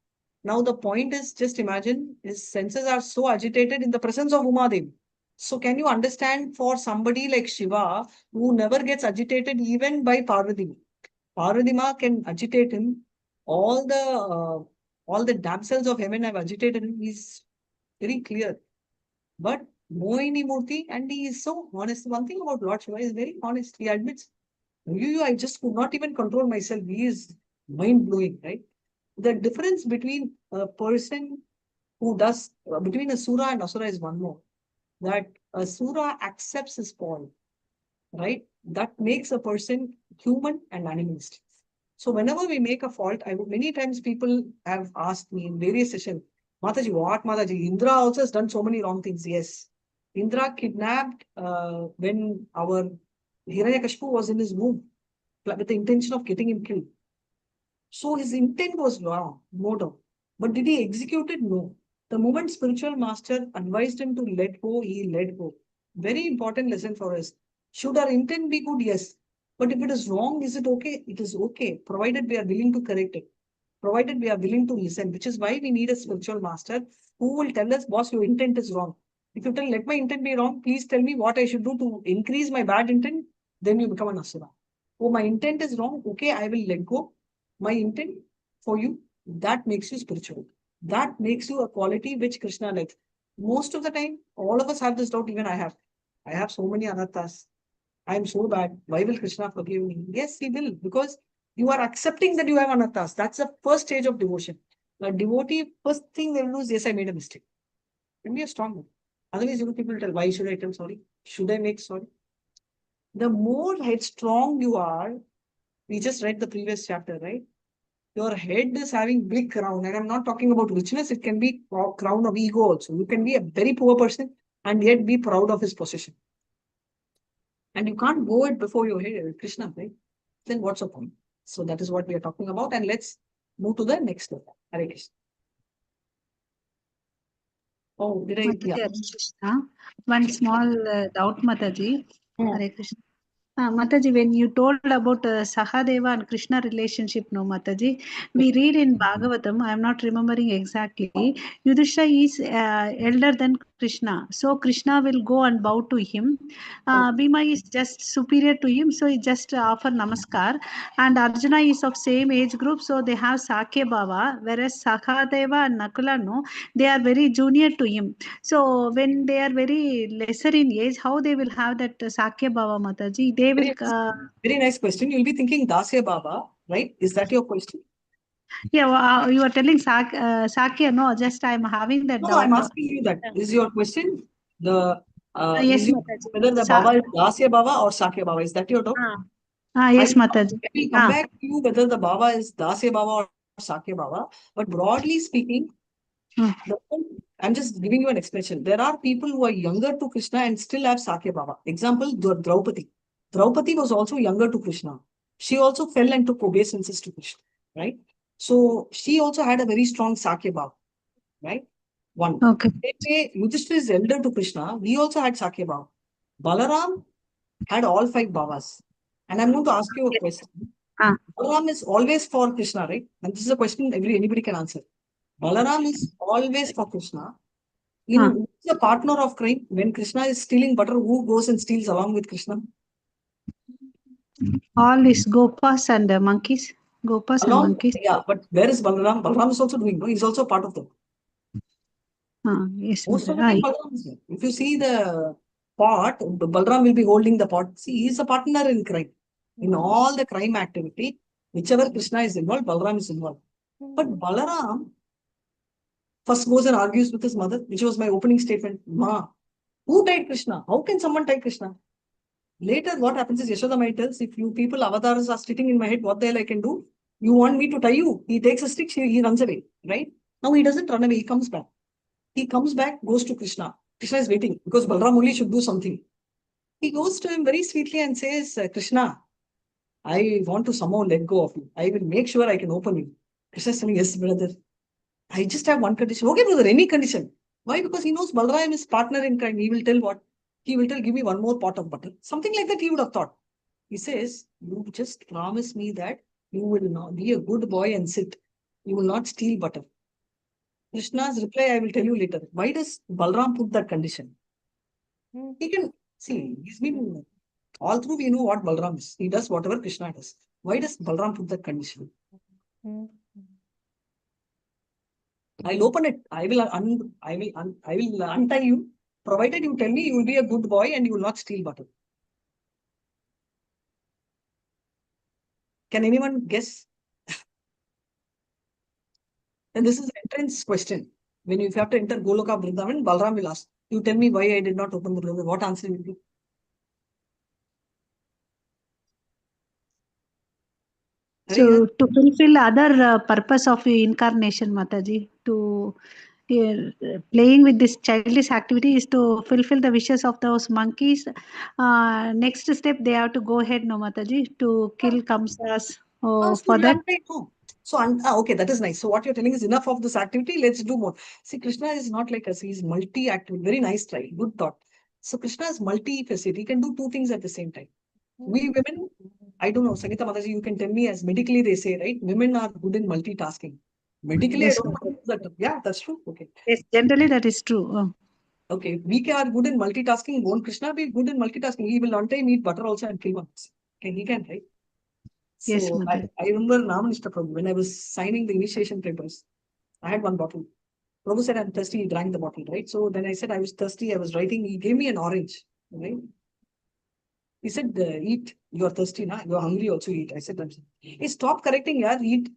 Now the point is, just imagine his senses are so agitated in the presence of Umadevi. So can you understand for somebody like Shiva who never gets agitated even by Parvati? Parvati Ma can agitate him. All the damsels of heaven have agitated him. He's very clear. But Mohini Murthy, and he is so honest. One thing about Lord Shiva is very honest. He admits, I just could not even control myself. He is mind blowing, right? The difference between a person who does, between a Sura and Asura is one more. That a Sura accepts his fall, right? That makes a person human and animalistic. So whenever we make a fault, many times people have asked me in various sessions, Mataji, what Mataji? Indra also has done so many wrong things. Yes. Indra kidnapped when our Hiranyakashipu was in his womb with the intention of getting him killed. So his intent was wrong, no doubt. But did he execute it? No. The moment spiritual master advised him to let go, he let go. Very important lesson for us. Should our intent be good? Yes. But if it is wrong, is it okay? It is okay, provided we are willing to correct it. Provided we are willing to listen, which is why we need a spiritual master who will tell us, boss, your intent is wrong. If you tell, let my intent be wrong, please tell me what I should do to increase my bad intent, then you become an asura. Oh, my intent is wrong. Okay, I will let go. My intent for you, that makes you spiritual. That makes you a quality which Krishna likes. Most of the time, all of us have this doubt, even I have. I have so many anarthas. I am so bad. Why will Krishna forgive me? Yes, he will, because you are accepting that you have anarthas. That's the first stage of devotion. A devotee, first thing they will do is, yes, I made a mistake. And be a strong one. Otherwise, people tell, why should I tell sorry? Should I make sorry? The more headstrong you are, we just read the previous chapter, right? Your head is having big crown, and I'm not talking about richness. It can be crown of ego also. You can be a very poor person and yet be proud of his possession. And you can't go it before your head, Krishna, right? Then what's the point? So that is what we are talking about. And let's move to the next level. Hare Krishna. Oh, did I? Mataji, Yeah. Hare Krishna. One small doubt, Mataji. Hare Krishna. Mataji, when you told about Sahadeva and Krishna relationship, no, Mataji, we read in Bhagavatam, I am not remembering exactly, Yudhishthira is elder than Krishna. So Krishna will go and bow to him. Bhima is just superior to him, so he just offer namaskar. And Arjuna is of same age group, so they have Sakya Bhava, whereas Sahadeva and Nakula, no, they are very junior to him. So when they are very lesser in age, how they will have that Sakya Bhava, Mataji? They will. Very nice question. You'll be thinking Dasya Baba, right? Is that your question? Yeah, you are telling Sakya. No, just I'm having that No, doubt. I'm asking you that. Is your question Yes, Mataji. whether the Baba is Dasya Baba or Sakya Baba? Is that your doubt? Yes, Mataji. I will come back to you whether the Baba is Dasya Baba or Sakya Baba. But broadly speaking, I'm just giving you an expression. There are people who are younger to Krishna and still have Sakya Baba. Example, Draupadi. Draupadi was also younger to Krishna. She also fell and took obeisances to Krishna, right? So she also had a very strong Sakya Baba, right? One. Okay. Yudhishthira is elder to Krishna. He also had Sakya Baba. Balaram had all 5 Bhavas. And I'm going to ask you a question. Balaram is always for Krishna, right? And this is a question anybody can answer. Balaram is always for Krishna. Who is a partner of crime? When Krishna is stealing butter, who goes and steals along with Krishna? All these Gopas and monkeys. Gopas and monkeys. Yeah, but where is Balaram? Balaram is also doing, no? He's also part of them. Yes, Most of the time, Balaram is there. If you see the pot, Balaram will be holding the pot. See, he is a partner in crime. In all the crime activity, whichever Krishna is involved, Balaram is involved. But Balaram first goes and argues with his mother, which was my opening statement. Ma, who tied Krishna? How can someone tie Krishna? Later, what happens is Yashodamai tells, if you people, avatars are sitting in my head, what the hell I can do? You want me to tie you? He takes a stick, he runs away, right? Now he doesn't run away, he comes back. He comes back, goes to Krishna. Krishna is waiting because Balaram only should do something. He goes to him very sweetly and says, Krishna, I want to somehow let go of you. I will make sure I can open you. Krishna is saying, yes, brother. I just have one condition. Okay, brother, any condition. Why? Because he knows Balaram is partner in crime. He will tell what? He will tell, give me one more pot of butter. Something like that he would have thought. He says, you just promise me that you will not be a good boy and sit. You will not steal butter. Krishna's reply, I will tell you later. Why does Balram put that condition? He can see, he's been all through, we know what Balram is. He does whatever Krishna does. Why does Balram put that condition? I'll open it. I will untie you, provided you tell me you will be a good boy and you will not steal butter. Can anyone guess? And this is an entrance question. When you have to enter Goloka Vrindavan, Balram will ask, you tell me why I did not open the door. What answer will you? So to fulfill other purpose of incarnation, Mataji, to playing with this childish activity is to fulfill the wishes of those monkeys. Next step, they have to go ahead, no Mataji, to kill Kamsas. For that. So, okay, that is nice. So what you're telling is enough of this activity. Let's do more. See, Krishna is not like us. He's multi-active. Very nice try. Good thought. So Krishna is multi-facet. He can do two things at the same time. We women, I don't know, Sangeeta Mataji, you can tell me, as medically they say, right? Women are good in multitasking. Medically, Yes, I don't know that. Yeah, that's true. Okay. Yes, generally that is true. Okay, we are good in multitasking. Won't Krishna be good in multitasking? He will on time eat butter also and kill once. Okay, he can, right? Yes, So I remember Namanishta Prabhu, when I was signing the initiation papers, I had one bottle. Prabhu said, I'm thirsty. He drank the bottle, right? So then I said, I was thirsty. I was writing. He gave me an orange, right? He said, eat. You're thirsty, na? You're hungry also, eat. I said, he stopped correcting, yeah, eat.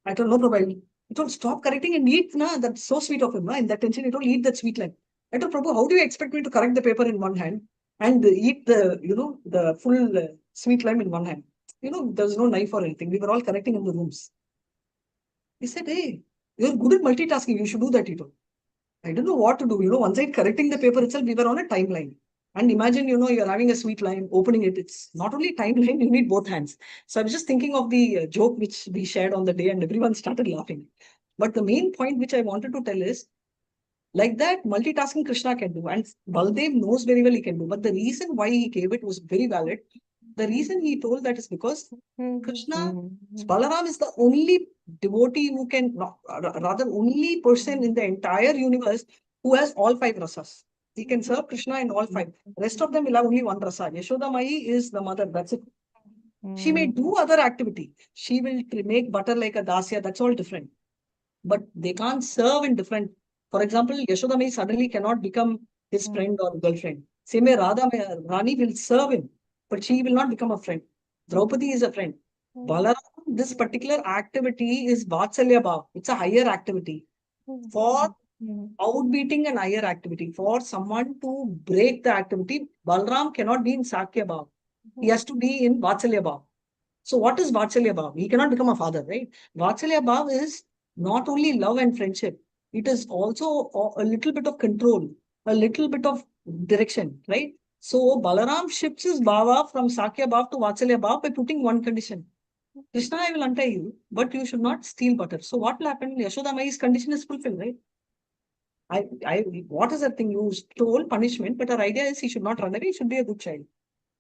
I told, no problem. He told, stop correcting and eat, na? That's so sweet of him, na? In that tension, he told, eat that sweet line. I told, Prabhu, how do you expect me to correct the paper in one hand and eat the, the full sweet lime in one hand? There was no knife or anything. We were all correcting in the rooms. He said, hey, you're good at multitasking. You should do that, he told. I don't know what to do. One side correcting the paper itself, we were on a timeline. And imagine, you're having a sweet line, opening it. It's not only timeline, you need both hands. So I was just thinking of the joke which we shared on the day and everyone started laughing. But the main point which I wanted to tell is, like that, multitasking Krishna can do. And Baldev knows very well he can do. But the reason why he gave it was very valid. The reason he told that is because Krishna, Balaram is the only devotee who can, rather only person in the entire universe who has all five rasas. He can serve Krishna in all five. Rest of them will have only one rasa. Yashoda Mai is the mother. That's it. She may do other activity. She will make butter like a dasya. That's all different. But they can't serve in different. For example, Yashoda Mai suddenly cannot become his friend or girlfriend. Same way Radha Rani will serve him, but she will not become a friend. Draupadi is a friend. Balaram, this particular activity is Vatsalya Bhav. It's a higher activity. For outbeating an higher activity, for someone to break the activity, Balram cannot be in Sakya Bhav. He has to be in Vatsalya Bhav. So what is Vatsalya Bhav? He cannot become a father, right? Vatsalya Bhav is not only love and friendship. It is also a little bit of control, a little bit of direction, right? So Balaram shifts his bhava from Sakya Bhav to Vatsalya Bhav by putting one condition. Krishna, I will untie you, but you should not steal butter. So what will happen? Yashoda Mai's condition is fulfilled, right? What is that thing? You stole punishment, but our idea is he should not run away, he should be a good child.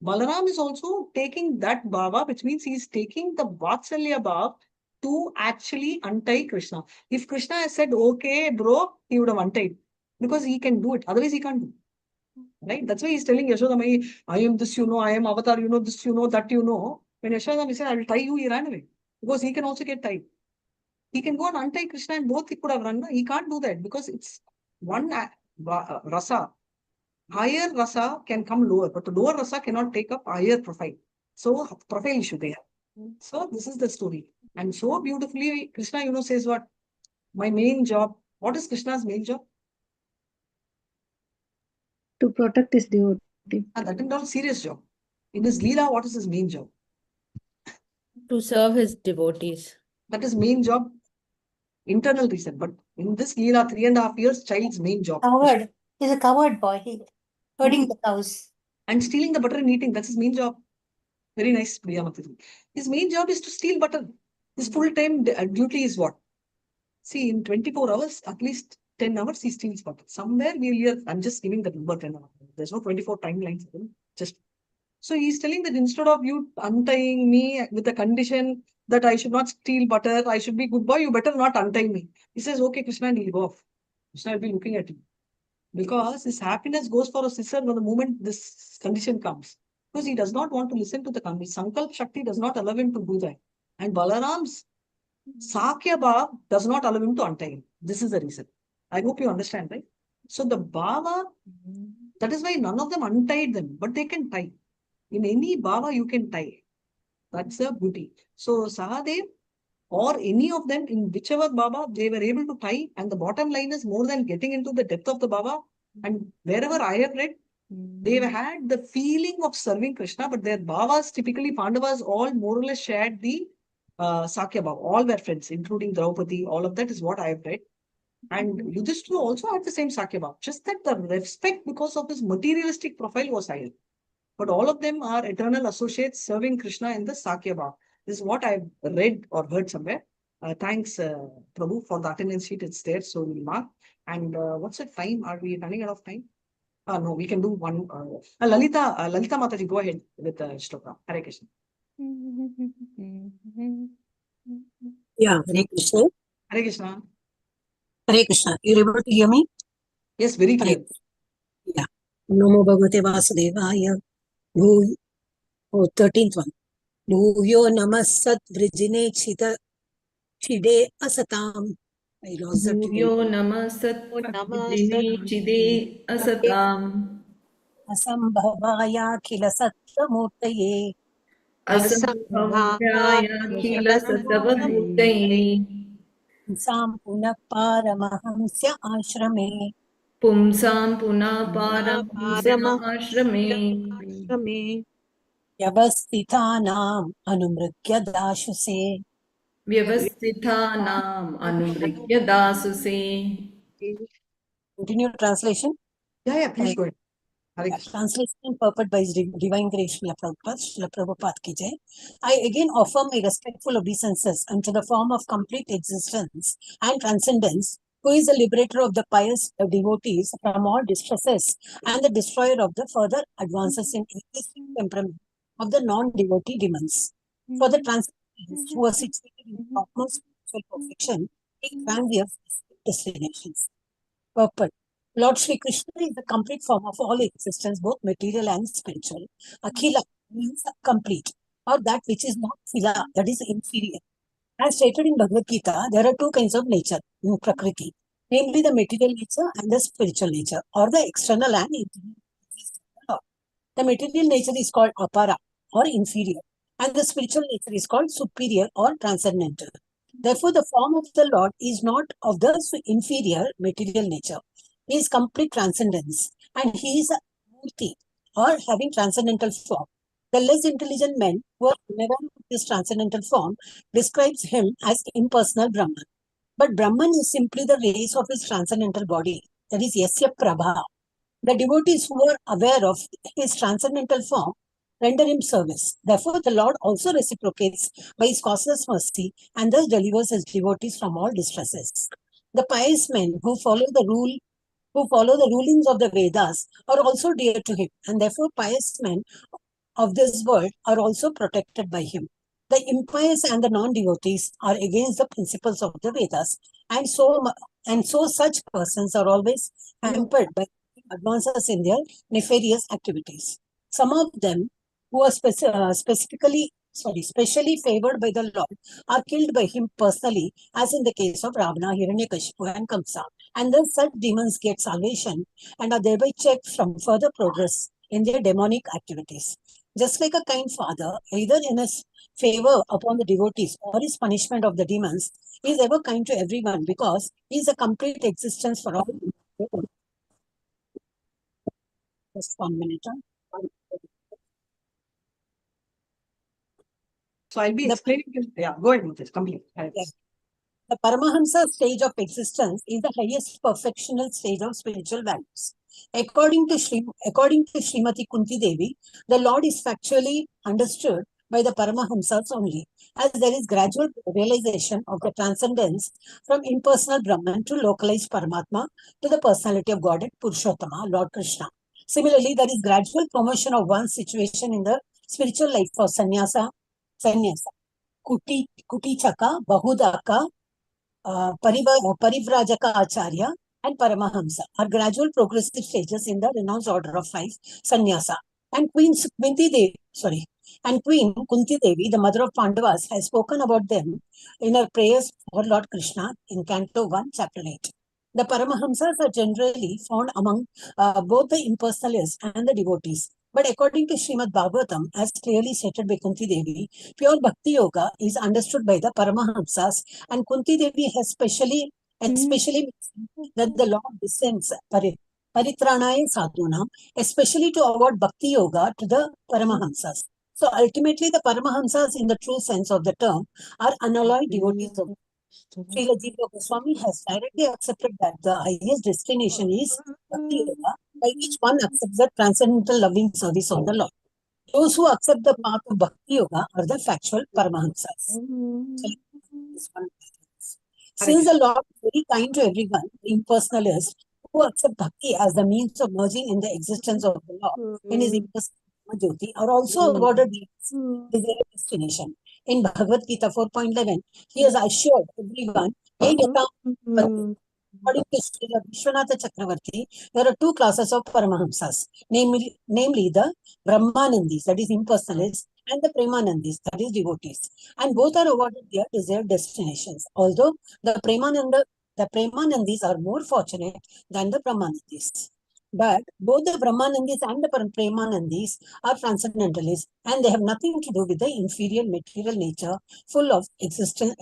Balaram is also taking that bhava, which means he's taking the Vatsalya bhav to actually untie Krishna. If Krishna has said, okay, bro, he would have untied because he can do it. Otherwise, he can't do. Right? That's why he's telling Yashoda Mai, I am this, I am avatar, this, that, When Yashoda Mai said, I will tie you, he ran away because he can also get tied. He can go and untie Krishna and both he could have run. He can't do that because it's one rasa. Higher rasa can come lower, but the lower rasa cannot take up higher profile. So profile issue they have. So this is the story. And so beautifully, Krishna, says what? My main job. What is Krishna's main job? To protect his devotee. That is not a serious job. In his Leela, what is his main job? To serve his devotees. That is main job. Internal reason. But in this Leela, 3.5 years, child's main job. Coward. He's a coward boy. He herding the cows. And stealing the butter and eating. That's his main job. Very nice, Priya Mataji. His main job is to steal butter. His full-time duty is what? See, in 24 hours, at least 10 hours, he steals butter. Somewhere we'll hear, I'm just giving the number 10 hours. There's no 24 timelines. Just So he's telling that instead of you untying me with a condition that I should not steal butter, I should be good boy, you better not untie me. He says, okay, Krishna, and he'll go off. Krishna will be looking at you. Because his happiness goes for a sister when the moment this condition comes. Because he does not want to listen to the condition. Sankalp Shakti does not allow him to do that. And Balaram's Sakya Bhav does not allow him to untie him. This is the reason. I hope you understand, right? So the Bhava, that is why none of them untied them, but they can tie. In any Bhava, you can tie. That's the beauty. So Sahadev or any of them in whichever Baba, they were able to tie. And the bottom line is more than getting into the depth of the Baba. And wherever I have read, they had the feeling of serving Krishna, but their Bhavas, typically Pandavas, all more or less shared the Sakya Bhava. All were friends, including Draupadi. All of that is what I have read. And Yudhishthira also had the same Sakya Bhava. Just that the respect because of his materialistic profile was higher. But all of them are eternal associates serving Krishna in the Sakya Bhava. This is what I've read or heard somewhere. Thanks, Prabhu, for the attendance sheet. It's there, so we'll mark. And what's the time? Are we running out of time? No, we can do one. Lalita Mataji, go ahead with the shloka. Hare Krishna. Yeah, Hare Krishna. Hare Krishna. Hare Krishna. You're able to hear me? Yes, very clear. Yeah. Namo Bhagavate Vasudevaya. 13th one. Bhuyo namasat vrijine chita chide asatam. I lost that. Bhuyo namasat vijine chide asatam. Asambhavaya khila sattamurtaye. Asambhavaya khila sattavamurtaye. Sam punah paramahamsya ashrame. Pumsam punah paramhamsya ashrame. Vyavastithanam anumrikya dashuse. Vyavastithanam anumrikya dasuse. Continue translation. Yeah, please go ahead. Translation and purport by His Divine Grace Srila Prabhupada ki jai. I again offer my respectful obeisances unto the form of complete existence and transcendence, who is the liberator of the pious devotees from all distresses and the destroyer of the further advances in existing temperament of the non-devotee demons. For the transcendents who are situated in the utmost spiritual perfection, take transient destinations. Purport. Lord Sri Krishna is the complete form of all existence, both material and spiritual. Akhila means complete, or that which is not phila, that is inferior. As stated in Bhagavad Gita, there are two kinds of nature in Prakriti, namely the material nature and the spiritual nature, or the external and internal. The material nature is called apara, or inferior, and the spiritual nature is called superior, or transcendental. Therefore, the form of the Lord is not of the inferior material nature. He is complete transcendence, and he is a murti, or having transcendental form. The less intelligent men who are unaware of this transcendental form describes him as impersonal Brahman. But Brahman is simply the rays of his transcendental body, that is Yasya Prabha. The devotees who are aware of his transcendental form render him service. Therefore, the Lord also reciprocates by his causeless mercy and thus delivers his devotees from all distresses. The pious men who follow the rulings of the Vedas are also dear to him, and therefore pious men of this world are also protected by him. The impious and the non-devotees are against the principles of the Vedas, and so such persons are always hampered by advances in their nefarious activities. Some of them who are specially favored by the Lord are killed by him personally, as in the case of Ravana, Hiranyakashipu, and Kamsa. And thus such demons get salvation and are thereby checked from further progress in their demonic activities. Just like a kind father, either in his favor upon the devotees or his punishment of the demons, he is ever kind to everyone because he is a complete existence for all. Just 1 minute. So I'll be explaining. Yeah, go ahead with this. Complete. Yes. The Paramahamsa stage of existence is the highest perfectional stage of spiritual values. According to Srimati Kunti Devi, the Lord is factually understood by the Paramahamsas only, as there is gradual realization of the transcendence from impersonal Brahman to localized Paramatma to the personality of Godhead Purushottama, Lord Krishna. Similarly, there is gradual promotion of one's situation in the spiritual life for sannyasa, kuti chaka, bahudaka, Parivrajaka Acharya and Paramahamsa are gradual progressive stages in the renounced order of 5 sannyasa. And Queen Kunti Devi, the mother of Pandavas, has spoken about them in her prayers for Lord Krishna in Canto 1, Chapter 8. The Paramahamsas are generally found among both the impersonalists and the devotees. But according to Srimad Bhagavatam, as clearly stated by Kunti Devi, pure Bhakti Yoga is understood by the Paramahamsas, and Kunti Devi has especially mentioned that the Lord descends Paritranaya Sadhunam, especially to award Bhakti Yoga to the Paramahamsas. So ultimately, the Paramahamsas, in the true sense of the term, are unalloyed devotees of Srila Gita Goswami has directly accepted that the highest destination is Bhakti Yoga, by which one accepts the transcendental loving service of the Lord. Those who accept the path of Bhakti Yoga are the factual Paramahamsas. Since the Lord is very kind to everyone, the impersonalists who accept Bhakti as the means of merging in the existence of the Lord in his impersonal Jyoti are also awarded the destination. In Bhagavad Gita 4.11, he has assured everyone, according to Srila Vishwanatha Chakravarti, there are 2 classes of Paramahamsas, namely the Brahmanandis, that is impersonalists, and the Premanandis, that is devotees. And both are awarded their desired destinations, although the Premanandis are more fortunate than the Brahmanandis. But both the Brahmanandis and the Premanandis are transcendentalists, and they have nothing to do with the inferior material nature full of existential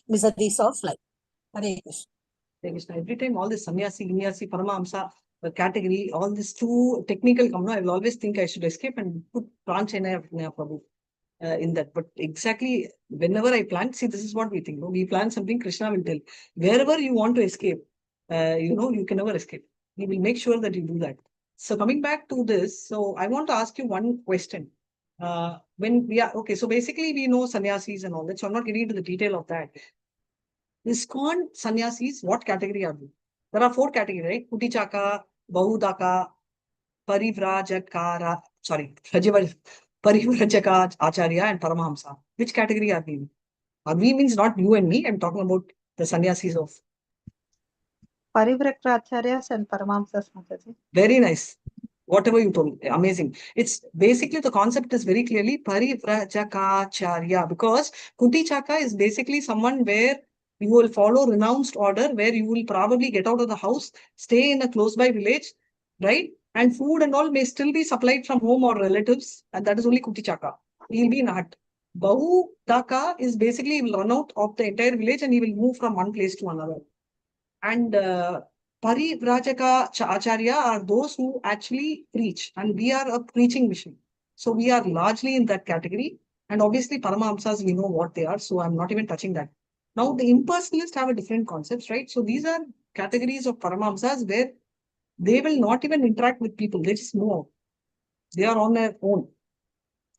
miseries of life. Hare Krishna. Hare Krishna. Every time all this sannyasi, vinyasi, paramahamsa category, all this too technical come, I will always think I should escape and put Pranchaya Prabhu in that. But exactly whenever I plan, see, this is what we think. We plan something, Krishna will tell. Wherever you want to escape, you can never escape. We will make sure that you do that. So coming back to this, so I want to ask you one question. When we are, okay, so basically we know sannyasis and all that, so I'm not getting into the detail of that. ISKCON sannyasis, what category are they? There are 4 categories, right? Kutichaka, Bahudaka, Parivrajaka Acharya and Paramahamsa. Which category are we? We means not you and me. I'm talking about the sannyasis of Parivrajacharyas and Paramahamsas, Mataji. Very nice. Whatever you told, amazing. It's basically the concept is very clearly Parivrajaka, because Kutichaka is basically someone where you will follow renounced order, where you will probably get out of the house, stay in a close by village, right? And food and all may still be supplied from home or relatives, and that is only Kutichaka. He will be in a hut. Bahudaka is basically he will run out of the entire village and he will move from one place to another. And Parivrajaka Acharya are those who actually preach, and we are a preaching mission. So we are largely in that category. And obviously Paramahamsas, we know what they are, so I'm not even touching that. Now the impersonalists have a different concepts, right? So these are categories of Paramahamsas where they will not even interact with people, they just move out. They are on their own,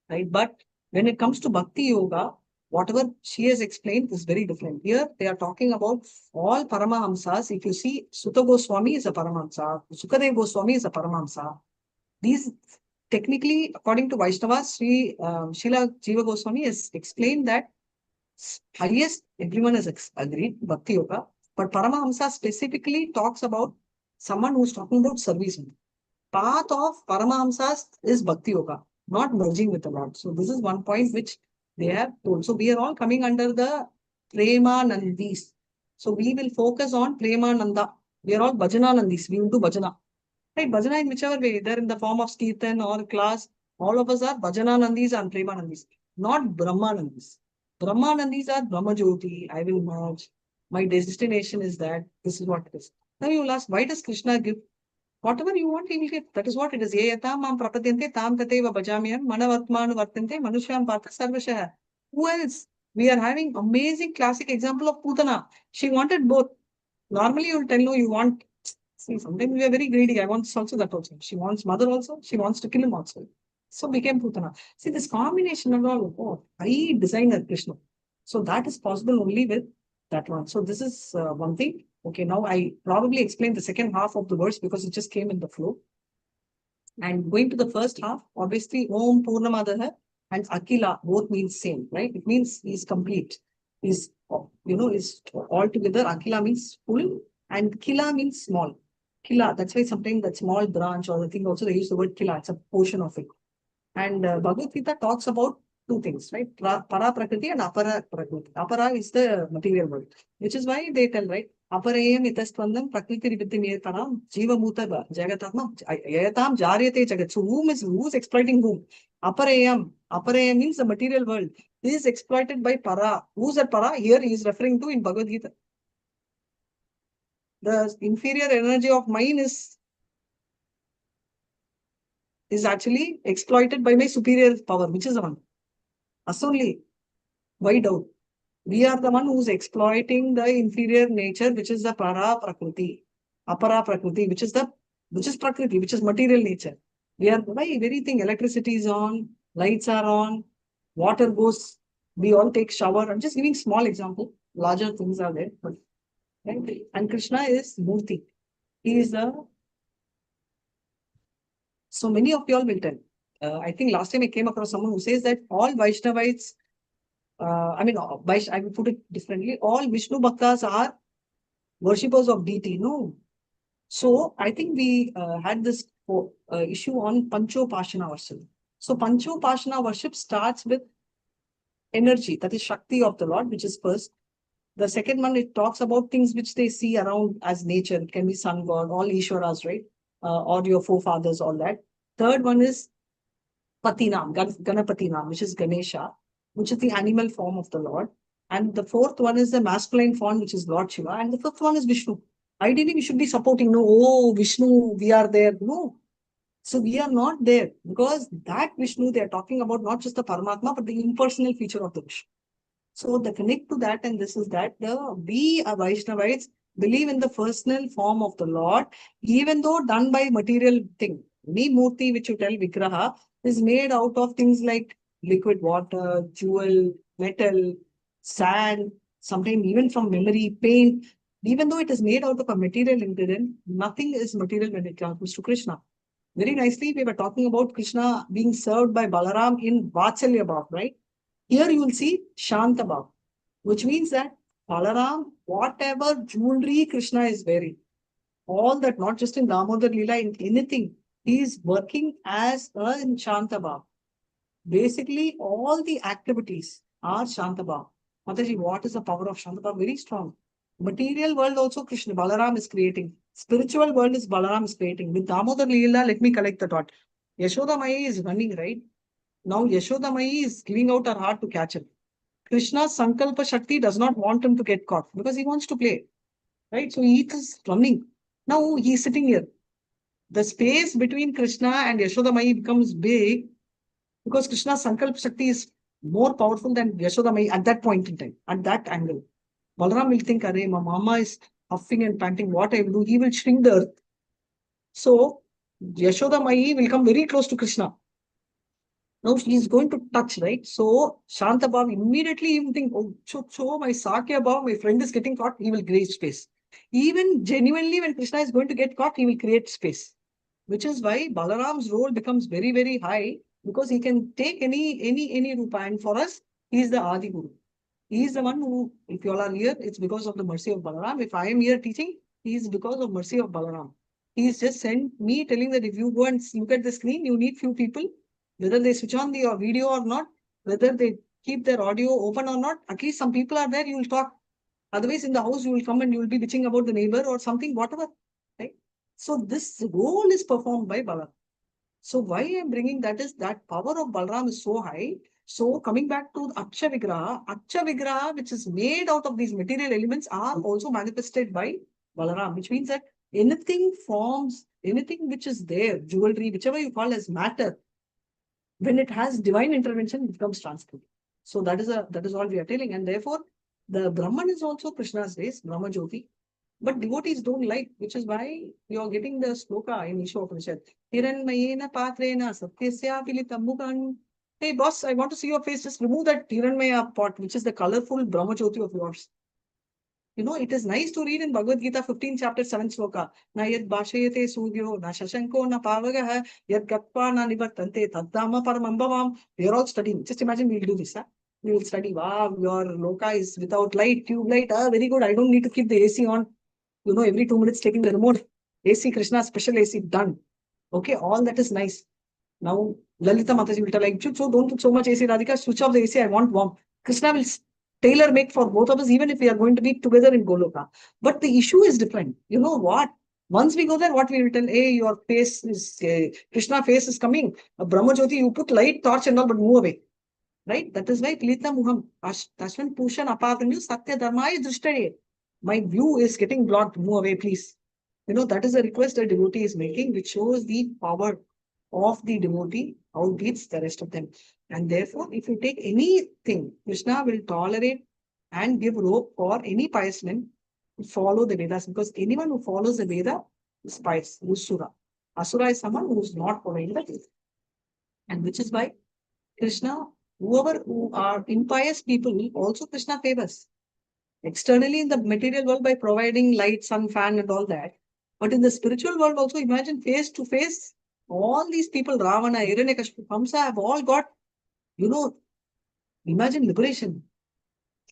right? But when it comes to Bhakti Yoga, whatever she has explained is very different. Here, they are talking about all Paramahamsas. If you see, Sutta Goswami is a Paramahamsa, Sukadev Goswami is a Paramahamsa. These, technically, according to Vaishnava, Srila Jiva Goswami has explained that highest, everyone has agreed, Bhakti Yoga, but Paramahamsa specifically talks about someone who's talking about service. Path of Paramahamsas is Bhakti Yoga, not merging with the Lord. So this is one point which they have told. So we are all coming under the Premanandis. So we will focus on Premananda. We are all Bhajananandis. We will do Bhajana. Right? Bhajana in whichever way, either in the form of Kirtan or class, all of us are Bhajananandis and Premanandis, not Brahmanandis. Brahmanandis are Brahmajyoti. I will merge. My destination is that. This is what it is. Now you will ask, why does Krishna give? Whatever you want, he will give. That is what it is. Who else? We are having amazing classic example of Putana. She wanted both. Normally, you will tell no, you want. See, sometimes we are very greedy. I want also that also. She wants mother also. She wants to kill him also. So became Putana. See, this combination of all, high designer Krishna. So that is possible only with that one. So this is one thing. Okay, now I probably explained the second half of the verse because it just came in the flow. And going to the first half, obviously, Om Purnamadaha and Akila both means same, right? It means he's complete. Is is altogether. Akila means full and Kila means small. Kila, that's why sometimes that small branch or the thing also they use the word Kila, it's a portion of it. And Bhagavad Gita talks about two things, right? Para Prakriti and Apara Prakriti. Apara is the material world, which is why they tell, right? Aparayam itastwandam prakriti ribittimyetanam jiva mutaba jagatatma yayatam jaryate jagat. So who's exploiting whom? Aparayam. Aparayam means the material world. This is exploited by para. Who's that para? Here he is referring to in Bhagavad Gita. The inferior energy of mine is actually exploited by my superior power, which is the one. Us only. Why doubt? We are the one who's exploiting the inferior nature, which is the para prakriti, apara prakriti, which is prakriti, which is material nature. We are by very thing. Electricity is on, lights are on, water goes. We all take shower. I'm just giving small example. Larger things are there, but right? And Krishna is Murti. He is the. So many of you all will tell. I think last time I came across someone who says that all Vaishnavites. I will put it differently. All Vishnu Bhaktas are worshippers of deity. No. So I think we had this issue on Panchopashana worship. So Panchopashana worship starts with energy, that is Shakti of the Lord, which is first. The second one, it talks about things which they see around as nature. It can be sun god, all Ishwaras, right? Or your forefathers, all that. Third one is Patinam, Ganapatinam, which is Ganesha, which is the animal form of the Lord. And the fourth one is the masculine form, which is Lord Shiva. And the fifth one is Vishnu. Ideally, we should be supporting, no, oh, Vishnu, we are there. No. So we are not there because that Vishnu, they are talking about not just the Paramatma, but the impersonal feature of the Vishnu. So the connect to that, and this is that we are Vaishnavites believe in the personal form of the Lord, even though done by material thing. Any murti which you tell Vigraha is made out of things like liquid water, jewel, metal, sand, sometimes even from memory, paint. Even though it is made out of a material ingredient, nothing is material when it comes to Krishna. Very nicely, we were talking about Krishna being served by Balaram in Vatsalya Bhav, right? Here you will see Shanta Bhav, which means that Balaram, whatever jewelry Krishna is wearing, all that, not just in Damodar Leela, in anything, he is working as a Shanta Bhav. Basically, all the activities are Shanta Bhav. Mataji, what is the power of Shanta Bhav? Very strong. Material world also Krishna, Balaram is creating. Spiritual world is Balaram is creating. With Damodar Leela, let me collect the thought. Yashoda Mai is running, right? Now Yashoda Mai is giving out her heart to catch him. Krishna's Sankalpa Shakti does not want him to get caught because he wants to play. Right? So he is running. Now he is sitting here. The space between Krishna and Yashoda Mai becomes big because Krishna's Sankalpa Shakti is more powerful than Yashoda Mai at that point in time, at that angle. Balaram will think, Arey, my mama is huffing and panting, what I will do? He will shrink the earth. So Yashoda Mai will come very close to Krishna. Now she is going to touch, right? So Shanta Bhav immediately you think, oh, my Sakya Bhav, my friend is getting caught, he will create space. Even genuinely, when Krishna is going to get caught, he will create space. Which is why Balaram's role becomes very, very high because he can take any rupa. And for us, he is the Adi Guru. He is the one who, if you all are here, it's because of the mercy of Balaram. If I am here teaching, he is because of mercy of Balaram. He is just sent me telling that if you go and look at the screen, you need few people, whether they switch on the video or not, whether they keep their audio open or not, at least some people are there, you will talk. Otherwise, in the house, you will come and you will be bitching about the neighbor or something, whatever. Right? So this role is performed by Balaram. So why I am bringing that is that power of Balaram is so high. So coming back to Aksha Vigraha, which is made out of these material elements, are also manifested by Balaram, which means that anything forms, anything which is there, jewelry, whichever you call as matter, when it has divine intervention, it becomes transparent. So that is all we are telling. And therefore, the Brahman is also Krishna's race, Brahma Jyoti. But devotees don't like, which is why you are getting the sloka in Isha Upanishad. Hiranmayena patrena satyasya pilitammukan. Hey boss, I want to see your face. Just remove that Hiranmaya pot, which is the colorful Brahma Jyoti of yours. You know, it is nice to read in Bhagavad Gita 15 chapter 7 sloka. Na yad bhashayate suryo, na shashanko, na pavagaha, yad gatva na nivartante, taddama paramambhavam. We are all studying. Just imagine we'll do this. Huh? We will study. Wow, your loka is without light, tube light. Ah, very good. I don't need to keep the AC on. You know, every 2 minutes taking the remote. AC, Krishna, special AC, done. Okay, all that is nice. Now, Lalita Mataji will tell like, so don't put so much AC, Radhika, switch off the AC, I want warm. Krishna will tailor make for both of us, even if we are going to be together in Goloka. But the issue is different. You know what? Once we go there, what we will tell, hey, your face is, Krishna face is coming. Brahmajyoti, you put light, torch and all, but move away. Right? That is why Pilita Muham, Ashwan Pushan Apartanu, Satya Dharma is Drishtade. My view is getting blocked, move away, please. You know, that is a request a devotee is making, which shows the power of the devotee outbeats the rest of them. And therefore, if you take anything, Krishna will tolerate and give rope for any pious man to follow the Vedas, because anyone who follows the Veda is pious, who is Sura. Asura is someone who is not following the Veda. And which is why Krishna, whoever who are impious people, also Krishna favors. Externally in the material world by providing light, sun, fan and all that. But in the spiritual world also, imagine face to face, all these people, Ravana, Hiranyakashipu, Kamsa have all got, you know, imagine liberation.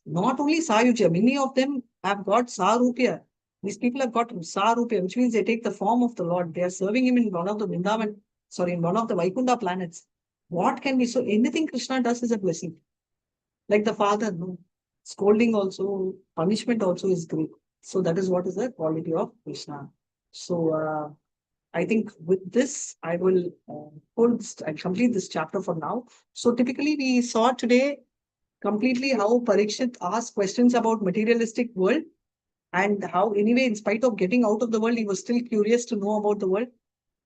Not only Sayuja, many of them have got Sarupya. These people have got Sarupya, which means they take the form of the Lord. They are serving him in one of the Vrindavan, in one of the Vaikunta planets. What can be so? Anything Krishna does is a blessing. Like the Father, no. Scolding also, punishment also is great. So that is what is the quality of Krishna. So I think with this, I will complete this chapter for now. So typically we saw today completely how Parikshit asked questions about materialistic world and how anyway, in spite of getting out of the world, he was still curious to know about the world.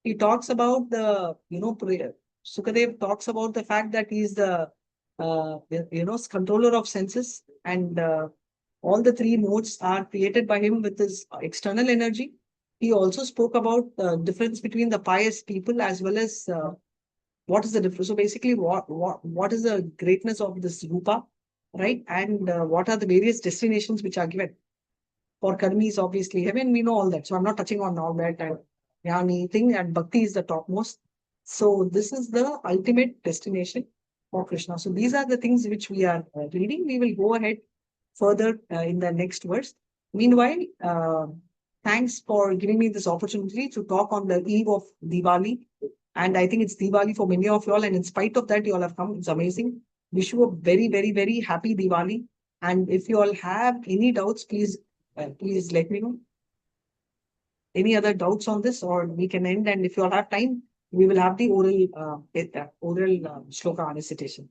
He talks about the, Sukadev talks about the fact that he is the, controller of senses, and all the three modes are created by him with his external energy. He also spoke about the difference between the pious people as well as what is the difference. So basically, what is the greatness of this Rupa, right? And what are the various destinations which are given. For Karmis, obviously, heaven, we know all that. So I'm not touching on all that. And Jnani thing, and Bhakti is the topmost. So this is the ultimate destination for Krishna. So these are the things which we are reading. We will go ahead further in the next verse. Meanwhile, thanks for giving me this opportunity to talk on the eve of Diwali. And I think it's Diwali for many of you all. And in spite of that, you all have come. It's amazing. Wish you a very, very, very happy Diwali. And if you all have any doubts, please let me know. Any other doubts on this, or we can end. And if you all have time, we will have the oral shloka recitation.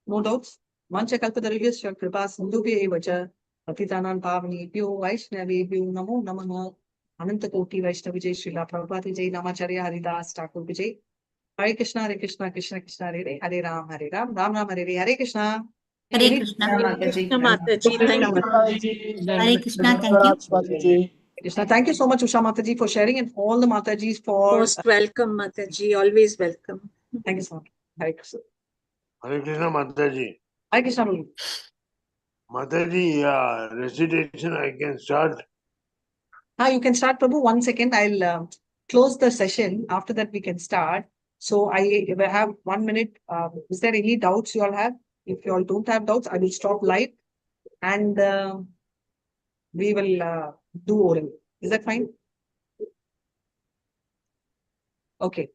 No doubts? Mancha kalpadarvyasya kripa sindhubhye vacha patitanan pavanebhyo vaishnavebhyo namo namaha. Ananta Koti Vaishnavi Jai Srila Prabhupada Jai Namacharya Haridas Thakur Vijay. Hare Krishna, Krishna Krishna, Hare Hare Ram, Ram Ram, Hare Hare Krishna. Hare Krishna. Krishna Mataji, thank you. Hare Krishna, thank you. Krishna, thank you so much, Usha Mataji, for sharing, and all the Matajis for... Most welcome, Mataji. Always welcome. Thank you so much. Hare Krishna. Hare Krishna, Mataji. Hare Krishna. Mataji, recitation I can start. You can start, Prabhu. 1 second. I'll close the session. After that, we can start. So I have 1 minute. Is there any doubts you all have? If you all don't have doubts, I will stop live and we will do oral. Is that fine? Okay.